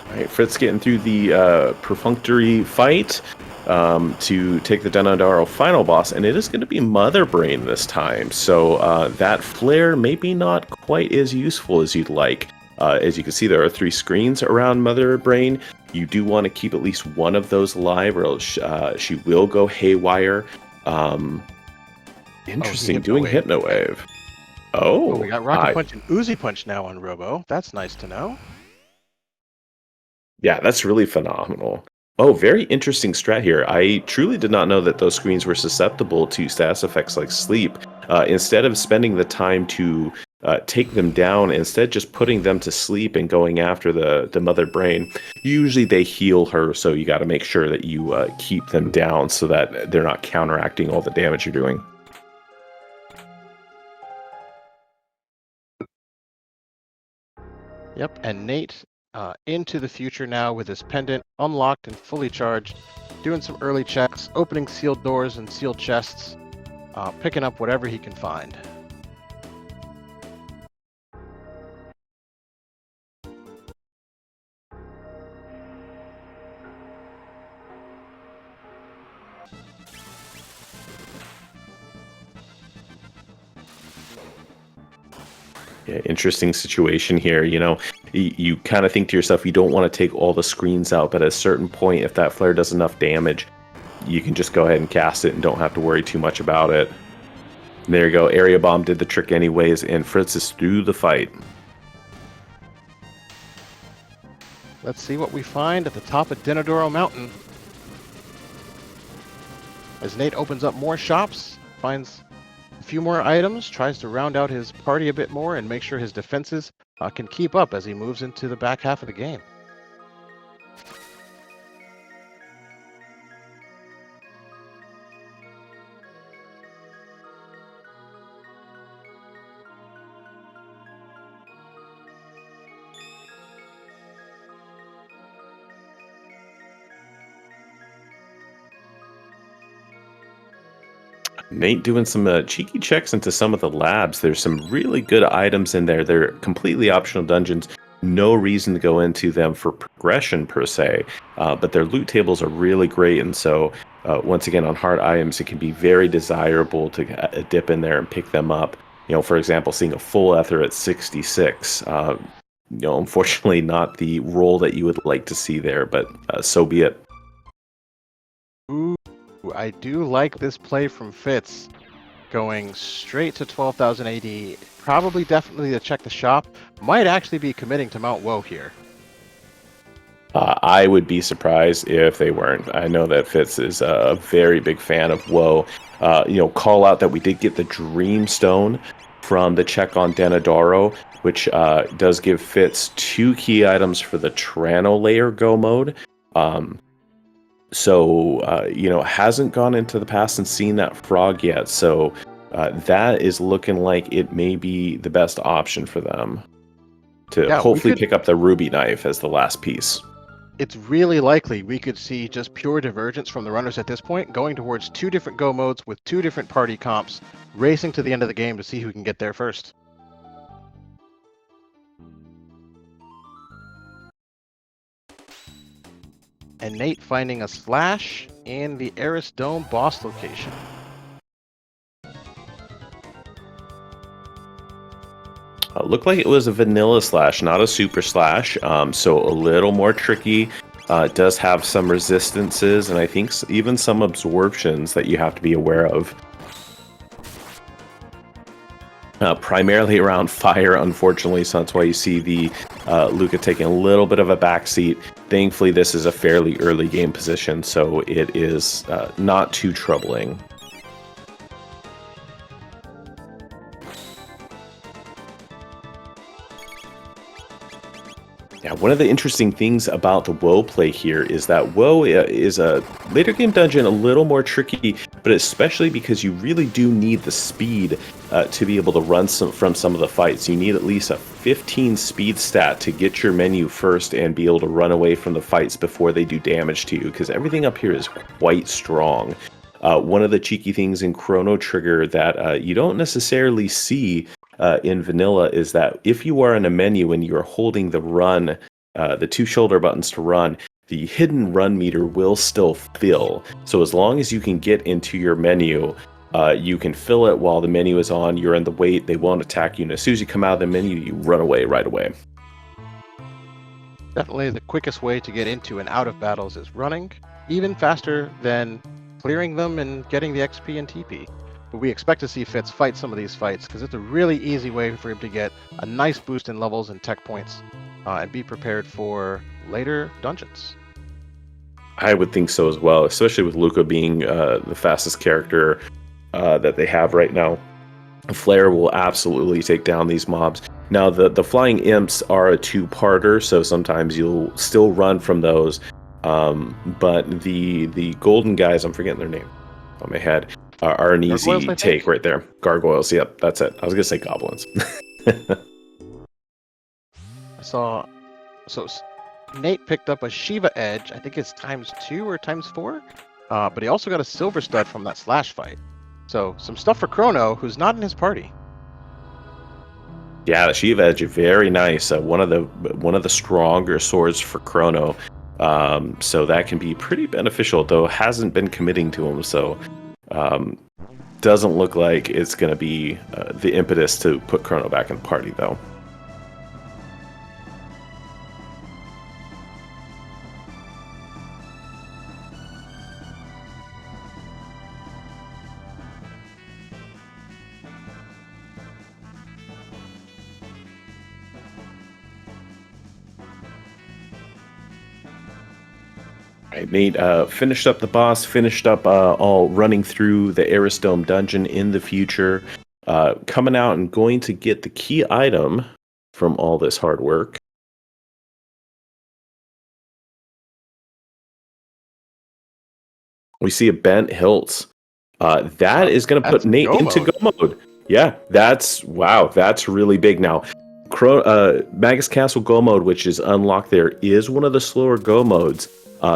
All right, Fritz getting through the perfunctory fight to take the Denadoro final boss, and it is going to be Mother Brain this time. So that flare may be not quite as useful as you'd like. As you can see, there are 3 screens around Mother Brain. You do want to keep at least one of those alive, or else she will go haywire. Interesting, doing Hypno Wave. Oh, we got Rocket Punch and Uzi Punch now on Robo. That's nice to know. Yeah, that's really phenomenal. Oh, very interesting strat here. I truly did not know that those screens were susceptible to status effects like sleep. Instead of spending the time to take them down, instead just putting them to sleep and going after the Mother Brain. Usually they heal her, so you got to make sure that you keep them down so that they're not counteracting all the damage you're doing. Yep, and Nate into the future now with his pendant unlocked and fully charged, doing some early checks, opening sealed doors and sealed chests, picking up whatever he can find. Yeah, interesting situation here. You know, you kind of think to yourself, you don't want to take all the screens out, but at a certain point, if that flare does enough damage, you can just go ahead and cast it and don't have to worry too much about it. And there you go. Area Bomb did the trick anyways, and Fritz is through the fight. Let's see what we find at the top of Denadoro Mountain. As Nate opens up more shops, finds a few more items, tries to round out his party a bit more and make sure his defenses can keep up as he moves into the back half of the game. Nate doing some cheeky checks into some of the labs. There's some really good items in there. They're completely optional dungeons. No reason to go into them for progression per se, but their loot tables are really great. And so, once again, on hard items, it can be very desirable to dip in there and pick them up. You know, for example, seeing a full ether at 66. You know, unfortunately, not the roll that you would like to see there, but so be it. Ooh, I do like this play from Fitz, going straight to 12,000 AD. Probably definitely to check the shop. Might actually be committing to Mount Woe here. I would be surprised if they weren't. I know that Fitz is a very big fan of Woe. You know, call out that we did get the Dreamstone from the check on Denadoro, which does give Fitz 2 key items for the Trano layer go mode. So, you know, hasn't gone into the past and seen that frog yet. So that is looking like it may be the best option for them to hopefully pick up the ruby knife as the last piece. It's really likely we could see just pure divergence from the runners at this point, going towards 2 different go modes with 2 different party comps, racing to the end of the game to see who can get there first. And Nate finding a slash in the Eris Dome boss location. Looked like it was a vanilla slash, not a super slash, so a little more tricky. It does have some resistances, and I think even some absorptions that you have to be aware of. Primarily around fire, unfortunately, so that's why you see the Luca taking a little bit of a backseat. Thankfully, this is a fairly early game position, so it is not too troubling. Yeah, one of the interesting things about the Woe play here is that Woe is a later game dungeon, a little more tricky, but especially because you really do need the speed to be able to run from some of the fights. You need at least a 15 speed stat to get your menu first and be able to run away from the fights before they do damage to you, because everything up here is quite strong. One of the cheeky things in Chrono Trigger that you don't necessarily see in vanilla is that if you are in a menu and you're holding the run, the 2 shoulder buttons to run, the hidden run meter will still fill. So as long as you can get into your menu, you can fill it while the menu is on. You're in the wait, they won't attack you, and as soon as you come out of the menu, you run away right away. Definitely the quickest way to get into and out of battles is running, even faster than clearing them and getting the XP and TP. But we expect to see Fitz fight some of these fights because it's a really easy way for him to get a nice boost in levels and tech points and be prepared for later dungeons. I would think so as well, especially with Luca being the fastest character that they have right now. Flare will absolutely take down these mobs. Now, the flying imps are a 2-parter, so sometimes you'll still run from those. But the golden guys, I'm forgetting their name on my head, are an easy take right there. Gargoyles, yep, that's it. I was going to say goblins. I saw... So Nate picked up a Shiva Edge, I think it's ×2 or ×4, but he also got a Silver Stud from that Slash fight. So some stuff for Chrono, who's not in his party. Yeah, the Shiva Edge, very nice. One of the stronger swords for Chrono. So that can be pretty beneficial, though hasn't been committing to him. So doesn't look like it's going to be the impetus to put Chrono back in the party, though. Right, Nate finished up the boss, finished up all running through the Arisdome dungeon in the future, coming out and going to get the key item from all this hard work. We see a bent hilt. That is going to put Nate into go mode. Yeah, that's really big. Now, Magus Castle go mode, which is unlocked there, is one of the slower go modes.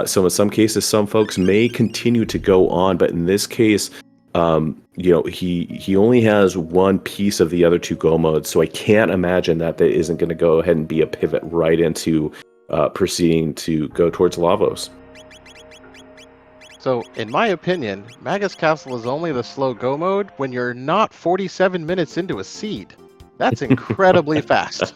So in some cases, some folks may continue to go on, but in this case, he only has one piece of the other two go modes, so I can't imagine that isn't going to go ahead and be a pivot right into proceeding to go towards Lavos. So, in my opinion, Magus Castle is only the slow go mode when you're not 47 minutes into a seed. That's incredibly fast.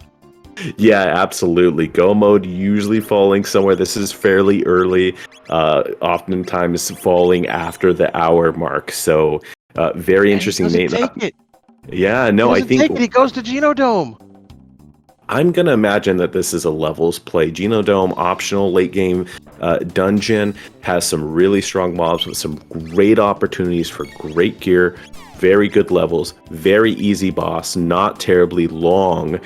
Yeah, absolutely. Go mode usually falling somewhere. This is fairly early, oftentimes falling after the hour mark. So, very interesting. Nate, take it. Yeah, no, I think he goes to Genodome. I'm gonna imagine that this is a levels play. Genodome optional late game dungeon has some really strong mobs with some great opportunities for great gear. Very good levels, very easy boss, not terribly long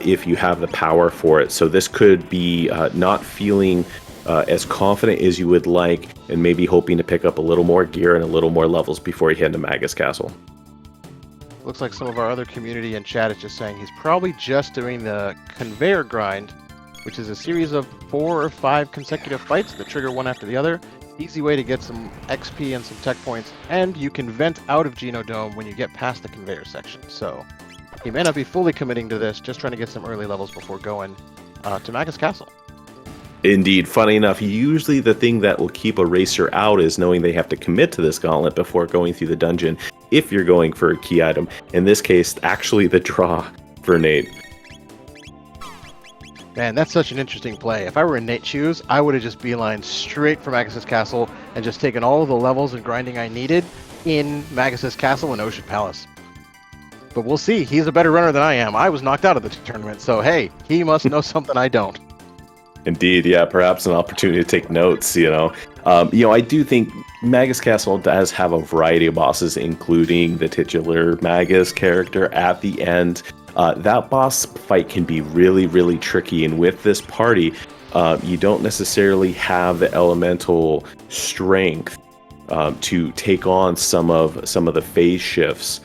if you have the power for it. So this could be not feeling as confident as you would like, and maybe hoping to pick up a little more gear and a little more levels before you head to Magus Castle. Looks like some of our other community in chat is just saying he's probably just doing the conveyor grind, which is a series of 4 or 5 consecutive fights that trigger one after the other. Easy way to get some XP and some tech points, and you can vent out of Genodome when you get past the conveyor section. So he may not be fully committing to this, just trying to get some early levels before going to Magus Castle. Indeed. Funny enough, usually the thing that will keep a racer out is knowing they have to commit to this gauntlet before going through the dungeon if you're going for a key item. In this case, actually the draw for Nate. Man, that's such an interesting play. If I were in Nate's shoes, I would have just beelined straight for Magus' Castle and just taken all of the levels and grinding I needed in Magus' Castle and Ocean Palace. But we'll see. He's a better runner than I am. I was knocked out of the tournament, so hey, he must know something I don't. Indeed, yeah, perhaps an opportunity to take notes, I do think Magus Castle does have a variety of bosses, including the titular Magus character at the end. That boss fight can be really, really tricky, and with this party, you don't necessarily have the elemental strength to take on some of the phase shifts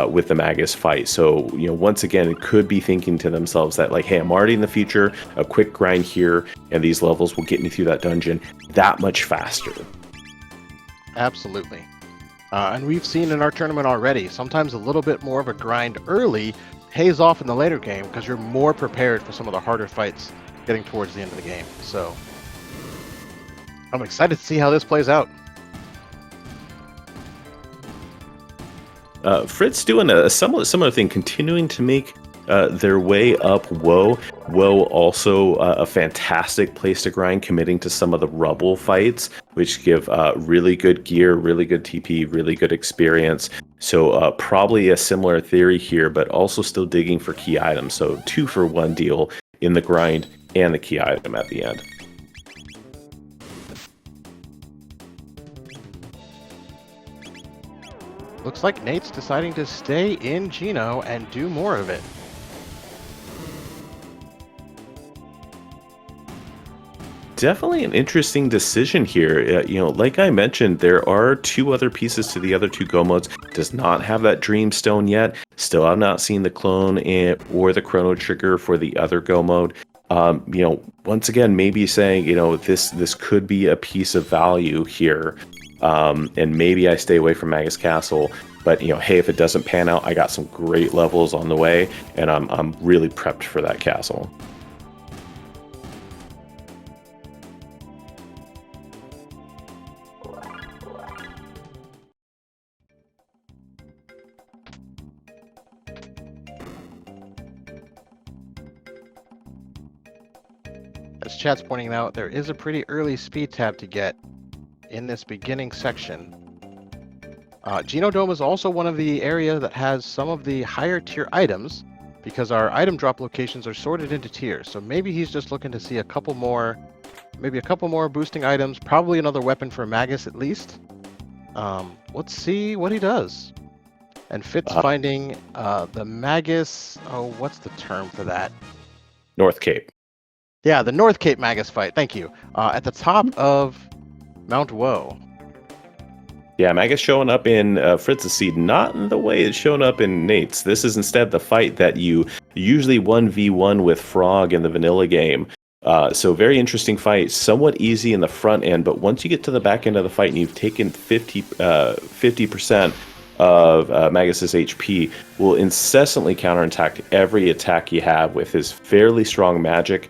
with the Magus fight. So, once again, it could be thinking to themselves that, like, hey, I'm already in the future, a quick grind here, and these levels will get me through that dungeon that much faster. Absolutely. And we've seen in our tournament already, sometimes a little bit more of a grind early pays off in the later game because you're more prepared for some of the harder fights getting towards the end of the game. So, I'm excited to see how this plays out. Fritz doing a somewhat similar thing, continuing to make their way up Woe. Woe also a fantastic place to grind, committing to some of the rubble fights, which give really good gear, really good TP, really good experience. So probably a similar theory here, but also still digging for key items. So 2-for-1 deal in the grind and the key item at the end. Looks like Nate's deciding to stay in Geno and do more of it. Definitely an interesting decision here. Like I mentioned, there are 2 other pieces to the other 2 go modes. Does not have that Dreamstone yet. Still have not seen the clone or the Chrono Trigger for the other go mode. Once again, maybe saying, this could be a piece of value here. And maybe I stay away from Magus Castle, but hey, if it doesn't pan out, I got some great levels on the way, and I'm really prepped for that castle. as chat's pointing out, there is a pretty early speed tab to get in this beginning section. Genodome is also one of the areas that has some of the higher tier items because our item drop locations are sorted into tiers. So maybe he's just looking to see a couple more boosting items, probably another weapon for Magus at least. Let's see what he does. And Fitz finding the Magus, what's the term for that? North Cape. Yeah, the North Cape Magus fight, thank you. At the top of Mount Woe. Yeah, Magus showing up in Fritz's seed, not in the way it's shown up in Nate's. This is instead the fight that you usually 1v1 with Frog in the vanilla game. So very interesting fight, somewhat easy in the front end, but once you get to the back end of the fight and you've taken 50% of Magus's HP, will incessantly counterattack every attack you have with his fairly strong magic.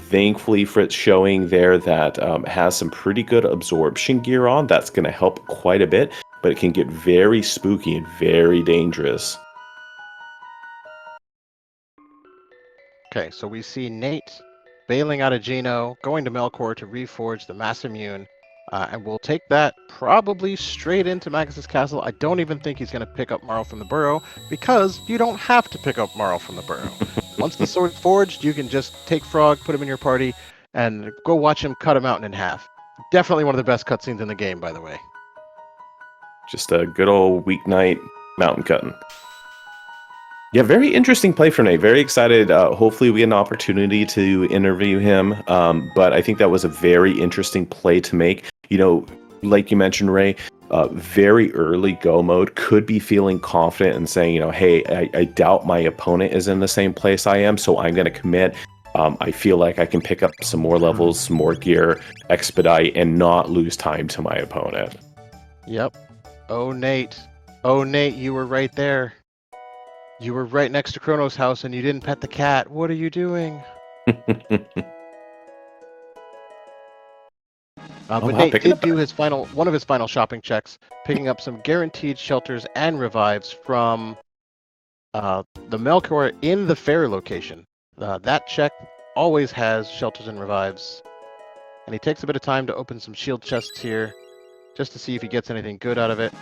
Thankfully, Fritz showing there that has some pretty good absorption gear on. That's going to help quite a bit, but it can get very spooky and very dangerous. Okay, so we see Nate bailing out of Geno, going to Melkor to reforge the Mass Immune, and we'll take that probably straight into Magus's castle. I don't even think he's going to pick up Marl from the Burrow, because you don't have to pick up Marl from the Burrow. Once the sword's forged, you can just take Frog, put him in your party, and go watch him cut a mountain in half. Definitely one of the best cutscenes in the game, by the way. Just a good old weeknight mountain cutting. Yeah, very interesting play for Nate. Very excited. Hopefully we get an opportunity to interview him. But I think that was a very interesting play to make. You know, like you mentioned, Ray, very early go mode, could be feeling confident and saying, you know, hey, I doubt my opponent is in the same place I am, so I'm going to commit. I feel like I can pick up some more levels, some more gear, expedite, and not lose time to my opponent. Yep. Oh, Nate, you were right there. You were right next to Chronos' house and you didn't pet the cat. What are you doing? But Nate did do one of his final shopping checks, picking up some guaranteed shelters and revives from the Melkor in the ferry location. That check always has shelters and revives. And he takes a bit of time to open some shield chests here, just to see if he gets anything good out of it.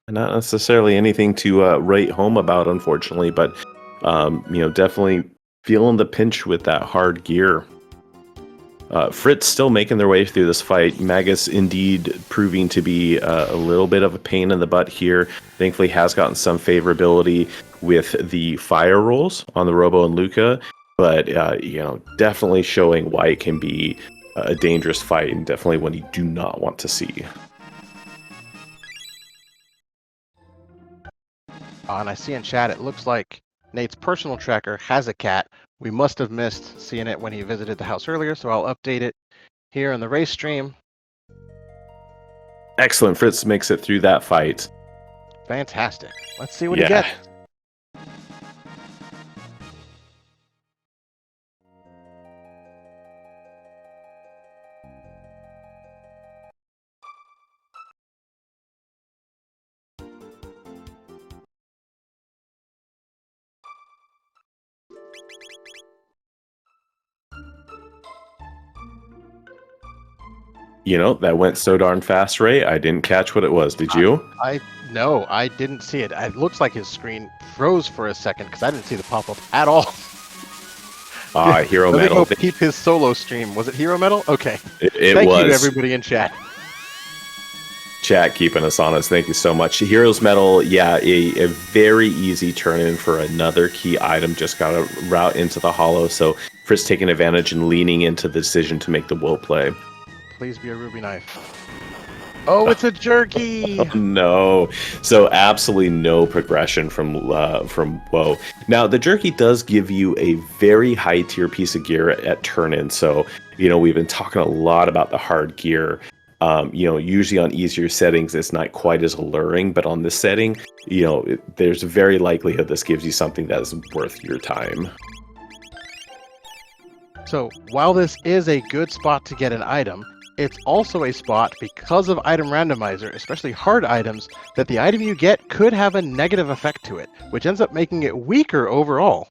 Not necessarily anything to write home about, unfortunately, but you know, definitely feeling the pinch with that hard gear. Fritz still making their way through this fight. Magus indeed proving to be a little bit of a pain in the butt here. Thankfully has gotten some favorability with the fire rolls on the Robo and Luca, but you know, definitely showing why it can be a dangerous fight and definitely one you do not want to see. And I see in chat, it looks like Nate's personal tracker has a cat. We must have missed seeing it when he visited the house earlier, so I'll update it here in the race stream. Excellent. Fritz makes it through that fight. Fantastic. Let's see what he gets. You know, that went so darn fast, Ray. I didn't catch what it was. Did you? No, I didn't see it. It looks like his screen froze for a second because I didn't see the pop-up at all. Hero Metal. Let me go peep his solo stream. Was it Hero Metal? Okay. It Thank was. you to everybody in chat. Chat keeping us honest. Thank you so much. Heroes Metal, yeah, a very easy turn-in for another key item. Just got to route into the hollow. So Fritz taking advantage and leaning into the decision to make the will play. Please be a ruby knife. Oh, it's a jerky! Oh, no. So absolutely no progression from Woe. Now, the jerky does give you a very high tier piece of gear at turn-in. So, you know, we've been talking a lot about the hard gear. You know, usually on easier settings, it's not quite as alluring, but on this setting, you know, there's a very likelihood this gives you something that is worth your time. So, while this is a good spot to get an item, it's also a spot, because of item randomizer, especially hard items, that the item you get could have a negative effect to it, which ends up making it weaker overall.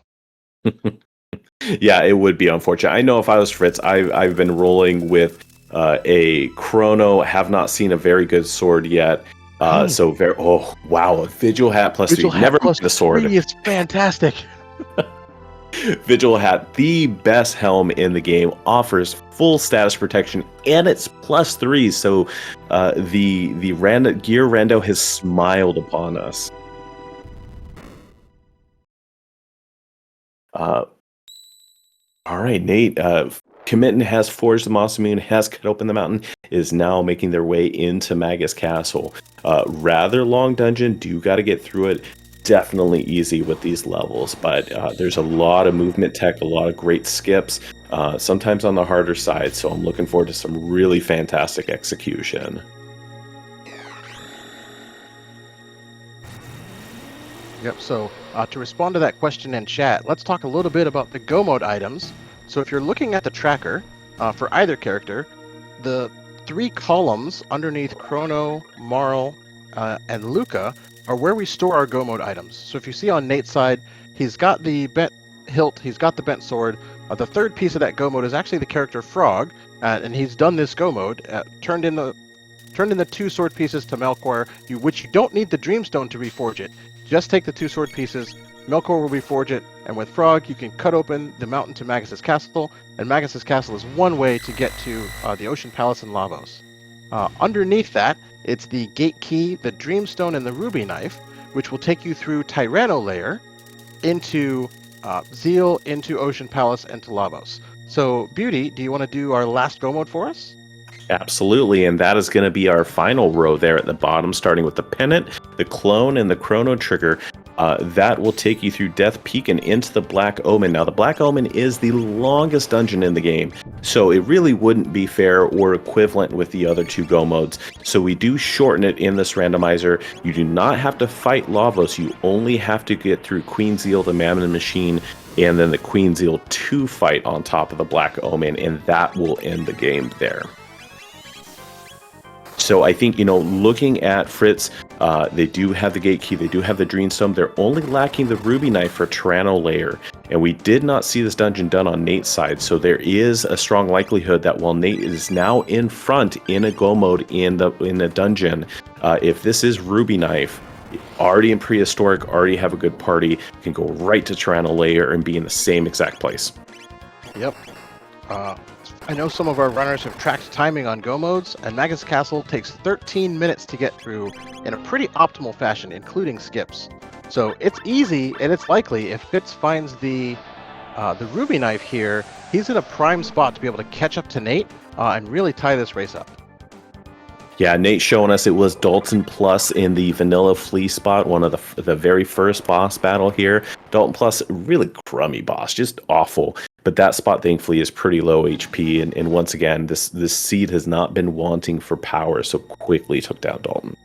Yeah, it would be unfortunate. I know if I was Fritz, I've been rolling with a Chrono. Have not seen a very good sword yet. So very. Oh wow, a Vigil Hat plus Vigil 3. Hat Never plus mind the sword. 3 is fantastic. Vigil Hat, the best helm in the game, offers full status protection and it's plus 3. So the gear rando has smiled upon us. All right, Nate. Committon has forged the Moss Moon, has cut open the mountain, is now making their way into Magus Castle. Rather long dungeon. Do got to get through it. Definitely easy with these levels, but there's a lot of movement tech, a lot of great skips, sometimes on the harder side. So I'm looking forward to some really fantastic execution. Yep, so to respond to that question in chat, let's talk a little bit about the Go mode items. So if you're looking at the tracker for either character, the 3 columns underneath Chrono, Marl, and Luca are where we store our Go mode items. So if you see on Nate's side, he's got the bent hilt, he's got the bent sword. The third piece of that Go mode is actually the character Frog, and he's done this Go mode, turned in the 2 sword pieces to Melkor, which you don't need the Dreamstone to reforge it. Just take the 2 sword pieces, Melkor will reforge it, and with Frog, you can cut open the mountain to Magus' castle, and Magus' castle is one way to get to the Ocean Palace in Lavos. Underneath that, it's the Gate Key, the Dreamstone, and the Ruby Knife, which will take you through Tyranno Lair, into Zeal, into Ocean Palace, and to Lavos. So, Beauty, do you want to do our last Go mode for us? Absolutely, and that is going to be our final row there at the bottom, starting with the Pennant, the Clone, and the Chrono Trigger. That will take you through Death Peak and into the Black Omen. Now, the Black Omen is the longest dungeon in the game, so it really wouldn't be fair or equivalent with the other 2 Go modes. So we do shorten it in this randomizer. You do not have to fight Lavos. You only have to get through Queen Zeal, the Mammon Machine, and then the Queen Zeal 2 fight on top of the Black Omen, and that will end the game there. So I think, looking at Fritz, they do have the Gate Key, they do have the Dreamstone. They're only lacking the Ruby Knife for Tyranno Lair. And we did not see this dungeon done on Nate's side. So there is a strong likelihood that while Nate is now in front in a Go mode in the dungeon, if this is Ruby Knife, already in prehistoric, already have a good party, can go right to Tyranno Lair and be in the same exact place. Yep. I know some of our runners have tracked timing on Go modes, and Magus Castle takes 13 minutes to get through in a pretty optimal fashion, including skips. So it's easy, and it's likely if Fitz finds the Ruby Knife here, he's in a prime spot to be able to catch up to Nate and really tie this race up. Yeah, Nate showing us it was Dalton Plus in the Vanilla Flea spot, one of the very first boss battle here. Dalton Plus, really crummy boss, just awful. But that spot, thankfully, is pretty low HP. And once again, this seed has not been wanting for power, so quickly took down Dalton.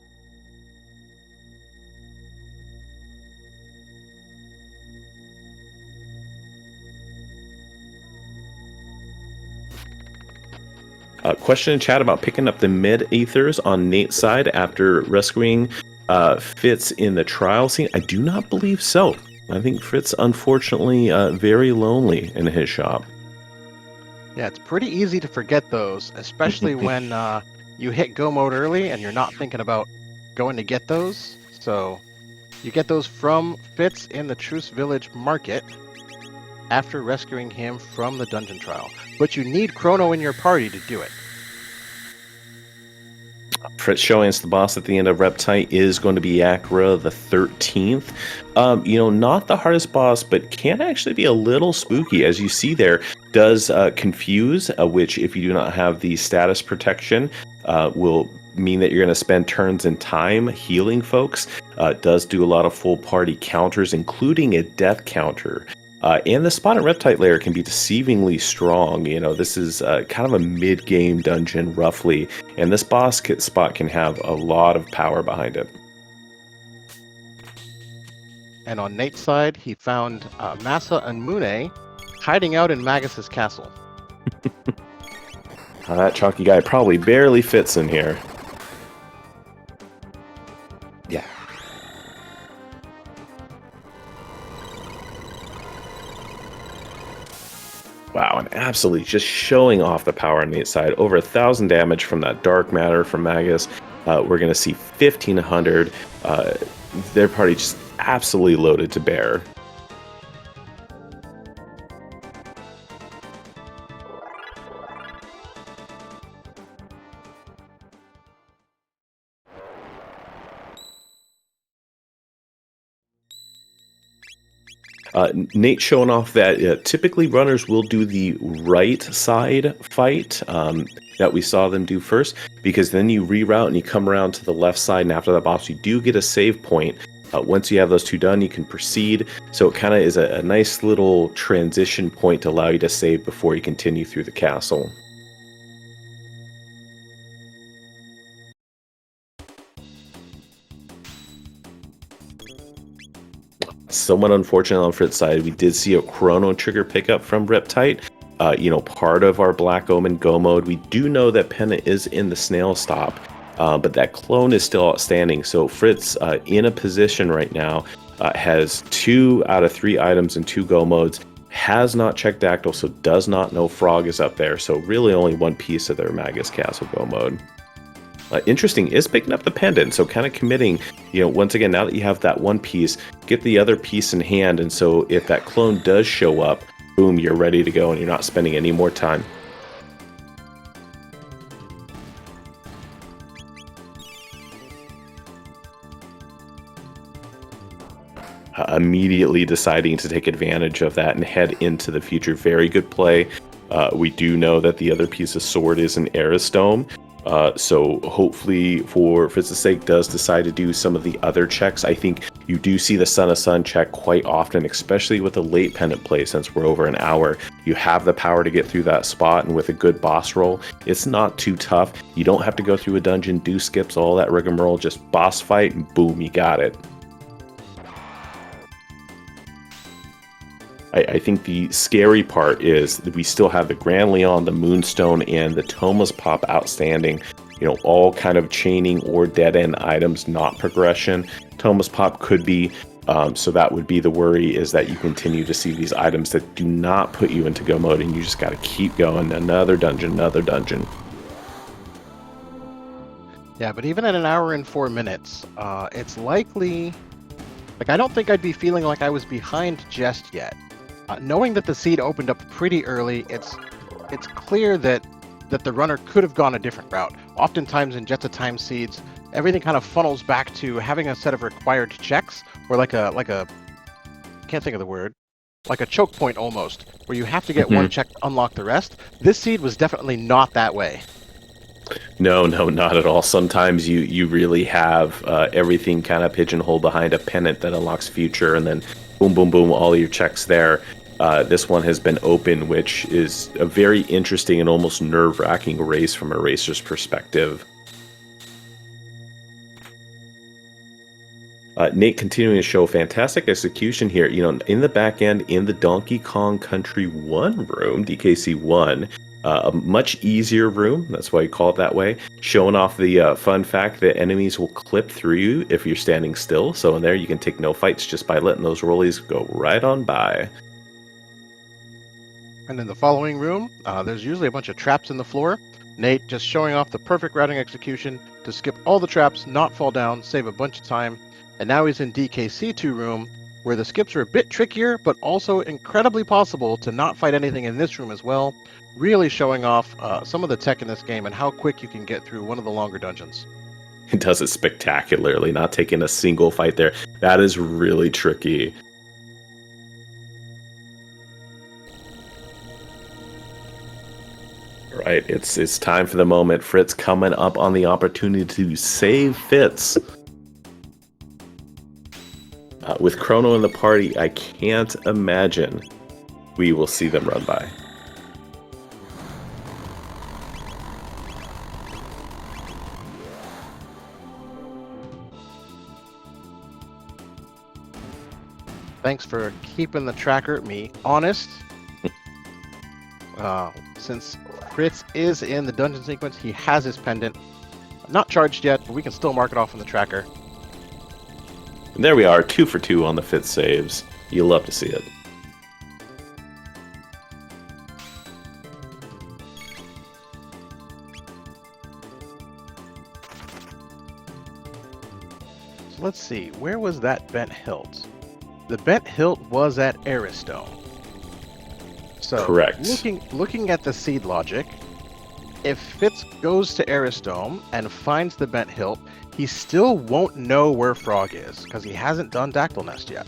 Question in chat about picking up the mid Aethers on Nate's side after rescuing Fitz in the trial scene. I do not believe so. I think Fritz, unfortunately, very lonely in his shop. Yeah, it's pretty easy to forget those, especially when you hit Go mode early and you're not thinking about going to get those. So you get those from Fitz in the Truce Village Market after rescuing him from the dungeon trial. But you need Chrono in your party to do it. Fritz showing us the boss at the end of Reptite is going to be Yakra the 13th. Not the hardest boss, but can actually be a little spooky. As you see there, does confuse, which if you do not have the status protection, will mean that you're going to spend turns in time healing folks. Does do a lot of full party counters, including a death counter. And the spot in Reptite Lair can be deceivingly strong. This is kind of a mid-game dungeon, roughly. And this boss spot can have a lot of power behind it. And on Nate's side, he found Massa and Mune hiding out in Magus' castle. That chalky guy probably barely fits in here. Yeah. Wow, and absolutely just showing off the power on the side. Over 1,000 damage from that dark matter from Magus. We're going to see 1,500. Their party just absolutely loaded to bear. Nate showing off that typically runners will do the right side fight that we saw them do first, because then you reroute and you come around to the left side, and after that boss you do get a save point. Once you have those two done, you can proceed. So it kind of is a nice little transition point to allow you to save before you continue through the castle. Somewhat unfortunate on Fritz side, we did see a Chrono Trigger pickup from Riptide. Part of our Black Omen Go mode. We do know that Penna is in the Snail Stop, but that clone is still outstanding. So Fritz, in a position right now, has 2 out of 3 items in 2 Go modes, has not checked Dactyl, so does not know Frog is up there. So really only one piece of their Magus Castle Go mode. Interesting is picking up the pendant, so kind of committing, once again, now that you have that one piece, get the other piece in hand, and so if that clone does show up, boom, you're ready to go and you're not spending any more time. Immediately deciding to take advantage of that and head into the future. Very good play. We do know that the other piece of sword is an Aristome. So hopefully, for Fritz's sake, does decide to do some of the other checks. I think you do see the Son of Sun check quite often, especially with a late pendant play. Since we're over an hour, you have the power to get through that spot, and with a good boss roll, it's not too tough. You don't have to go through a dungeon, do skips, all that rigmarole. Just boss fight, and boom, you got it. I think the scary part is that we still have the Grand Leon, the Moonstone, and the Thomas Pop outstanding. All kind of chaining or dead-end items, not progression. Thomas Pop could be, so that would be the worry, is that you continue to see these items that do not put you into go mode, and you just got to keep going. Another dungeon, another dungeon. Yeah, but even at an hour and 4 minutes, it's likely... I don't think I'd be feeling like I was behind just yet. Knowing that the seed opened up pretty early, it's clear that the runner could have gone a different route. Oftentimes in Jets of Time seeds, everything kind of funnels back to having a set of required checks, or like a can't think of the word, like a choke point almost, where you have to get one check to unlock the rest. This seed was definitely not that way. No, not at all. Sometimes you really have everything kind of pigeonholed behind a pennant that unlocks future, and then boom, boom, boom, all your checks there. This one has been open, which is a very interesting and almost nerve-wracking race from a racer's perspective. Nate continuing to show fantastic execution here. In the back end, in the Donkey Kong Country 1 room, DKC 1, a much easier room, that's why you call it that way, showing off the fun fact that enemies will clip through you if you're standing still. So in there you can take no fights just by letting those rollies go right on by. And in the following room, there's usually a bunch of traps in the floor. Nate just showing off the perfect routing execution to skip all the traps, not fall down, save a bunch of time. And now he's in DKC2 room, where the skips are a bit trickier, but also incredibly possible to not fight anything in this room as well. Really showing off some of the tech in this game and how quick you can get through one of the longer dungeons. It does it spectacularly, not taking a single fight there. That is really tricky. Right, it's time for the moment. Fritz coming up on the opportunity to save Fitz. With Chrono in the party, I can't imagine we will see them run by. Thanks for keeping the tracker, me honest. Since Fritz is in the dungeon sequence, he has his pendant. Not charged yet, but we can still mark it off on the tracker. And there we are, 2 for 2 on the Fitz saves. You love to see it. let's see. Where was that bent hilt? The bent hilt was at Aristone. So, Correct. looking at the seed logic, if Fitz goes to Aristome and finds the bent hilt, he still won't know where Frog is because he hasn't done Dactyl Nest yet.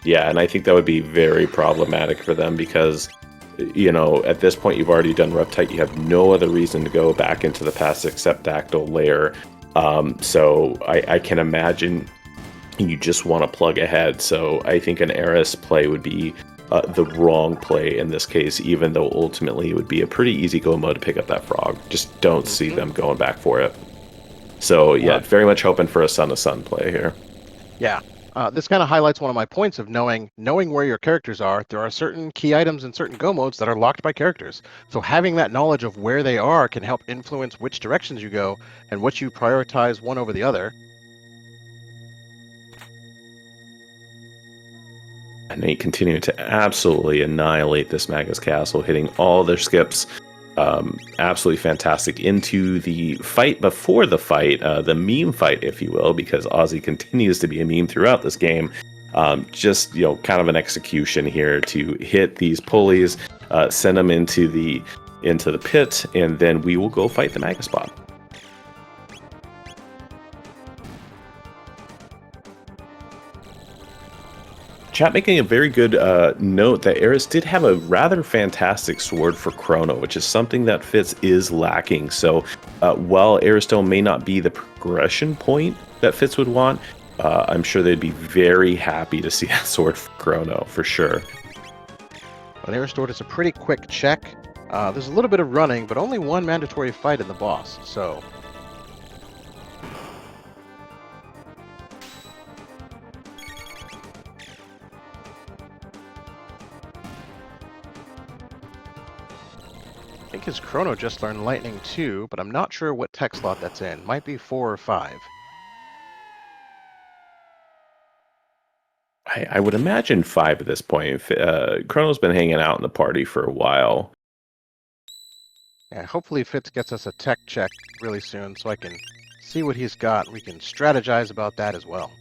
Yeah, and I think that would be very problematic for them because, you know, at this point you've already done Reptite. You have no other reason to go back into the past except Dactyl Lair. So I can imagine you just want to plug ahead. So I think an Eris play would be the wrong play in this case, even though ultimately it would be a pretty easy go mode to pick up that Frog. Just don't see them going back for it. So yeah, very much hoping for a Son of Sun play here. Yeah. This kind of highlights one of my points of knowing where your characters are. There are certain key items in certain go modes that are locked by characters. So having that knowledge of where they are can help influence which directions you go and what you prioritize one over the other. And Nate continuing to absolutely annihilate this Magus Castle, hitting all their skips. Absolutely fantastic into the fight before the fight, the meme fight, if you will, because Ozzy continues to be a meme throughout this game. Just, you know, kind of an execution here to hit these pulleys, send them into the pit, and then we will go fight the Magus bot. Chat making a very good note that Eris did have a rather fantastic sword for Chrono, which is something that Fitz is lacking. So while Aristone may not be the progression point that Fitz would want, I'm sure they'd be very happy to see that sword for Chrono, for sure. On Aristone, it's a pretty quick check. There's a little bit of running, but only one mandatory fight in the boss, so... I think his Chrono just learned Lightning too, but I'm not sure what tech slot that's in. Might be 4 or 5. I would imagine 5 at this point. Chrono's been hanging out in the party for a while. Yeah, hopefully Fitz gets us a tech check really soon so I can see what he's got. We can strategize about that as well.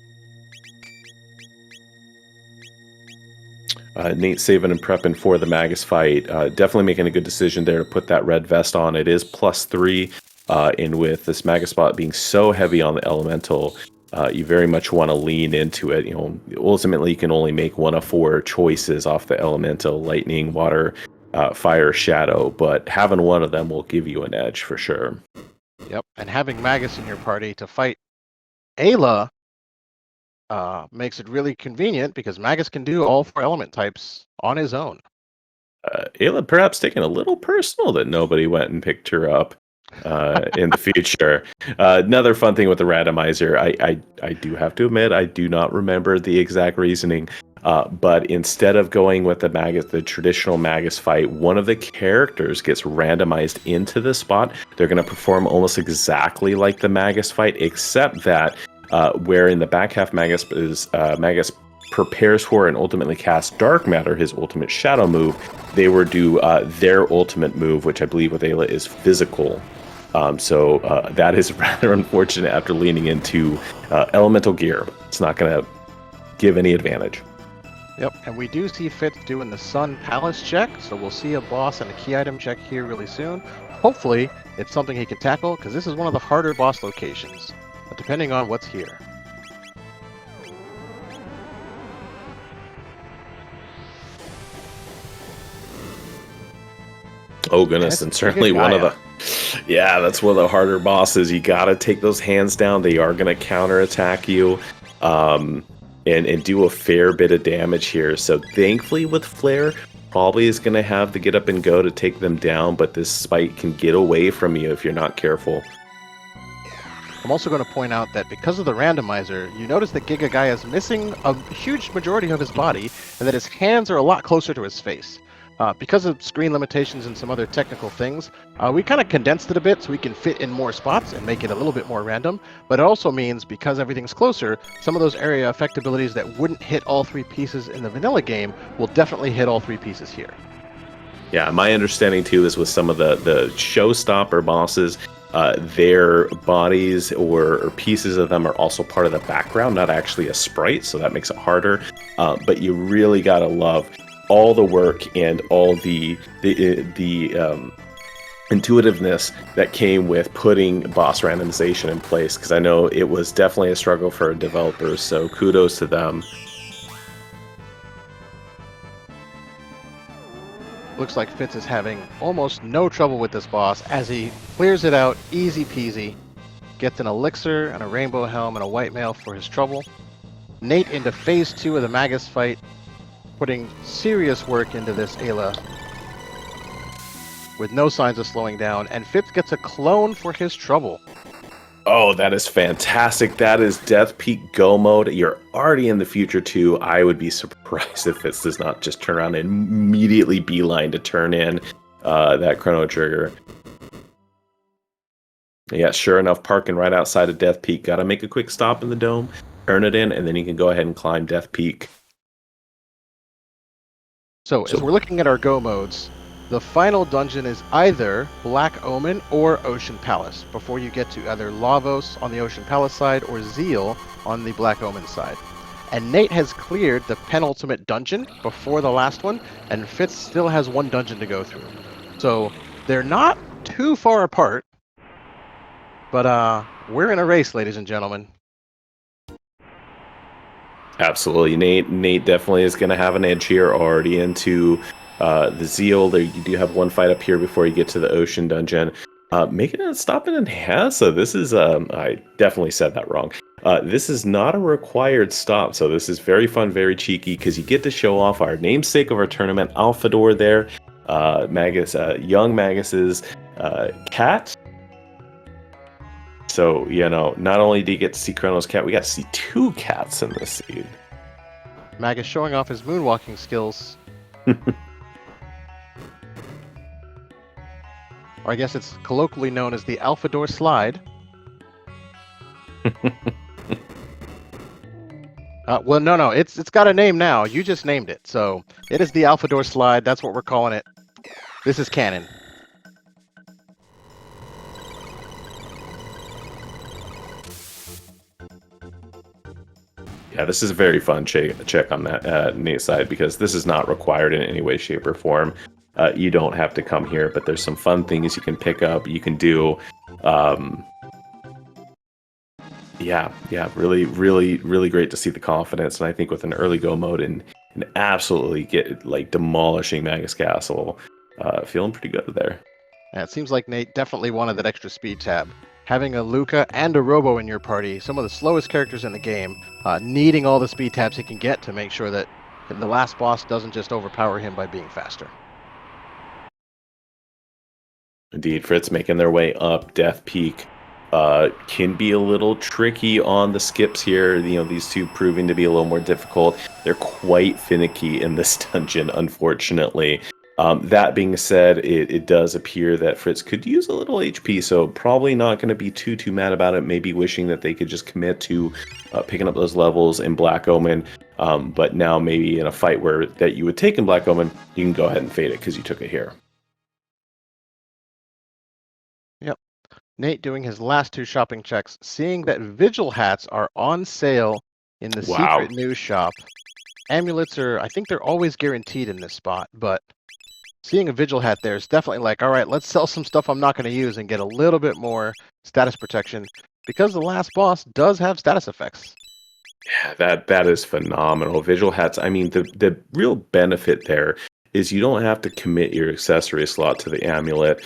Nate saving and prepping for the Magus fight. Definitely making a good decision there to put that red vest on. It is +3. And with this Magus spot being so heavy on the elemental, you very much want to lean into it. You know, ultimately you can only make 1 of 4 choices off the elemental: lightning, water, fire, shadow. But having one of them will give you an edge for sure. Yep, and having Magus in your party to fight Ayla makes it really convenient because Magus can do all 4 element types on his own. Ayla perhaps taking a little personal that nobody went and picked her up in the future. Another fun thing with the randomizer, I do have to admit, I do not remember the exact reasoning, but instead of going with the traditional Magus fight, one of the characters gets randomized into the spot. They're going to perform almost exactly like the Magus fight, except that where in the back half Magus prepares for and ultimately casts Dark Matter, his ultimate shadow move, they will do their ultimate move, which I believe with Ayla is physical. So that is rather unfortunate after leaning into elemental gear. It's not going to give any advantage. Yep, and we do see Fitz doing the Sun Palace check, so we'll see a boss and a key item check here really soon. Hopefully, it's something he can tackle, because this is one of the harder boss locations, depending on what's here. Oh goodness, and certainly one of the... Yeah, that's one of the harder bosses. You gotta take those hands down. They are gonna counterattack you. And do a fair bit of damage here. So thankfully with Flare, probably is going to have the get up and go to take them down, but this spike can get away from you if you're not careful. I'm also going to point out that because of the randomizer, you notice that Giga Guy is missing a huge majority of his body, and that his hands are a lot closer to his face. Because of screen limitations and some other technical things, we kind of condensed it a bit so we can fit in more spots and make it a little bit more random. But it also means, because everything's closer, some of those area effect abilities that wouldn't hit all 3 pieces in the vanilla game will definitely hit all 3 pieces here. Yeah, my understanding too is with some of the showstopper bosses, their bodies or pieces of them are also part of the background, not actually a sprite, so that makes it harder. But you really gotta love all the work and all the intuitiveness that came with putting boss randomization in place, because I know it was definitely a struggle for developers, so kudos to them. Looks like Fitz is having almost no trouble with this boss as he clears it out easy peasy. Gets an elixir and a rainbow helm and a white mail for his trouble. Nate into phase 2 of the Magus fight, putting serious work into this Ayla with no signs of slowing down, and Fitz gets a clone for his trouble. Oh, that is fantastic. That is Death Peak Go mode. You're already in the future too. I would be surprised if this does not just turn around and immediately beeline to turn in that Chrono Trigger. Yeah, sure enough, parking right outside of Death Peak. Got to make a quick stop in the dome, turn it in, and then you can go ahead and climb Death Peak. So as we're looking at our Go modes, the final dungeon is either Black Omen or Ocean Palace, before you get to either Lavos on the Ocean Palace side or Zeal on the Black Omen side. And Nate has cleared the penultimate dungeon before the last one, and Fitz still has one dungeon to go through. So they're not too far apart, but we're in a race, ladies and gentlemen. Absolutely. Nate definitely is going to have an edge here already into the Zeal. There, you do have one fight up here before you get to the Ocean Dungeon. Making it stop in Hassa. This is, I definitely said that wrong. This is not a required stop, so this is very fun, very cheeky, because you get to show off our namesake of our tournament, Alphador there, Magus, young Magus's cat. So, you know, not only do you get to see Chrono's cat, we got to see two cats in this scene. Magus showing off his moonwalking skills. Or I guess it's colloquially known as the Alphador Slide. Well, no, it's got a name now. You just named it, so it is the Alphador Slide. That's what we're calling it. This is canon. Yeah, this is a very fun check on that Nate's side, because this is not required in any way, shape, or form. You don't have to come here, but there's some fun things you can pick up, you can do. Yeah, really great to see the confidence, and I think with an early go mode and absolutely get like demolishing Magus Castle, feeling pretty good there. Yeah, it seems like Nate definitely wanted that extra speed tab. Having a Luca and a Robo in your party, some of the slowest characters in the game, needing all the speed tabs he can get to make sure that the last boss doesn't just overpower him by being faster. Indeed, Fritz making their way up Death Peak. Can be a little tricky on the skips here. You know, these two proving to be a little more difficult. They're quite finicky in this dungeon, unfortunately. That being said, it does appear that Fritz could use a little HP, so probably not going to be too mad about it. Maybe wishing that they could just commit to picking up those levels in Black Omen. But now maybe in a fight where that you would take in Black Omen, you can go ahead and fade it because you took it here. Yep. Nate doing his last two shopping checks, seeing that Vigil hats are on sale in the secret news shop. Amulets are, I think they're always guaranteed in this spot, but seeing a Vigil hat there is definitely like, all right, let's sell some stuff I'm not going to use and get a little bit more status protection, because the last boss does have status effects. Yeah, that is phenomenal. Vigil hats, I mean, the real benefit there is you don't have to commit your accessory slot to the amulet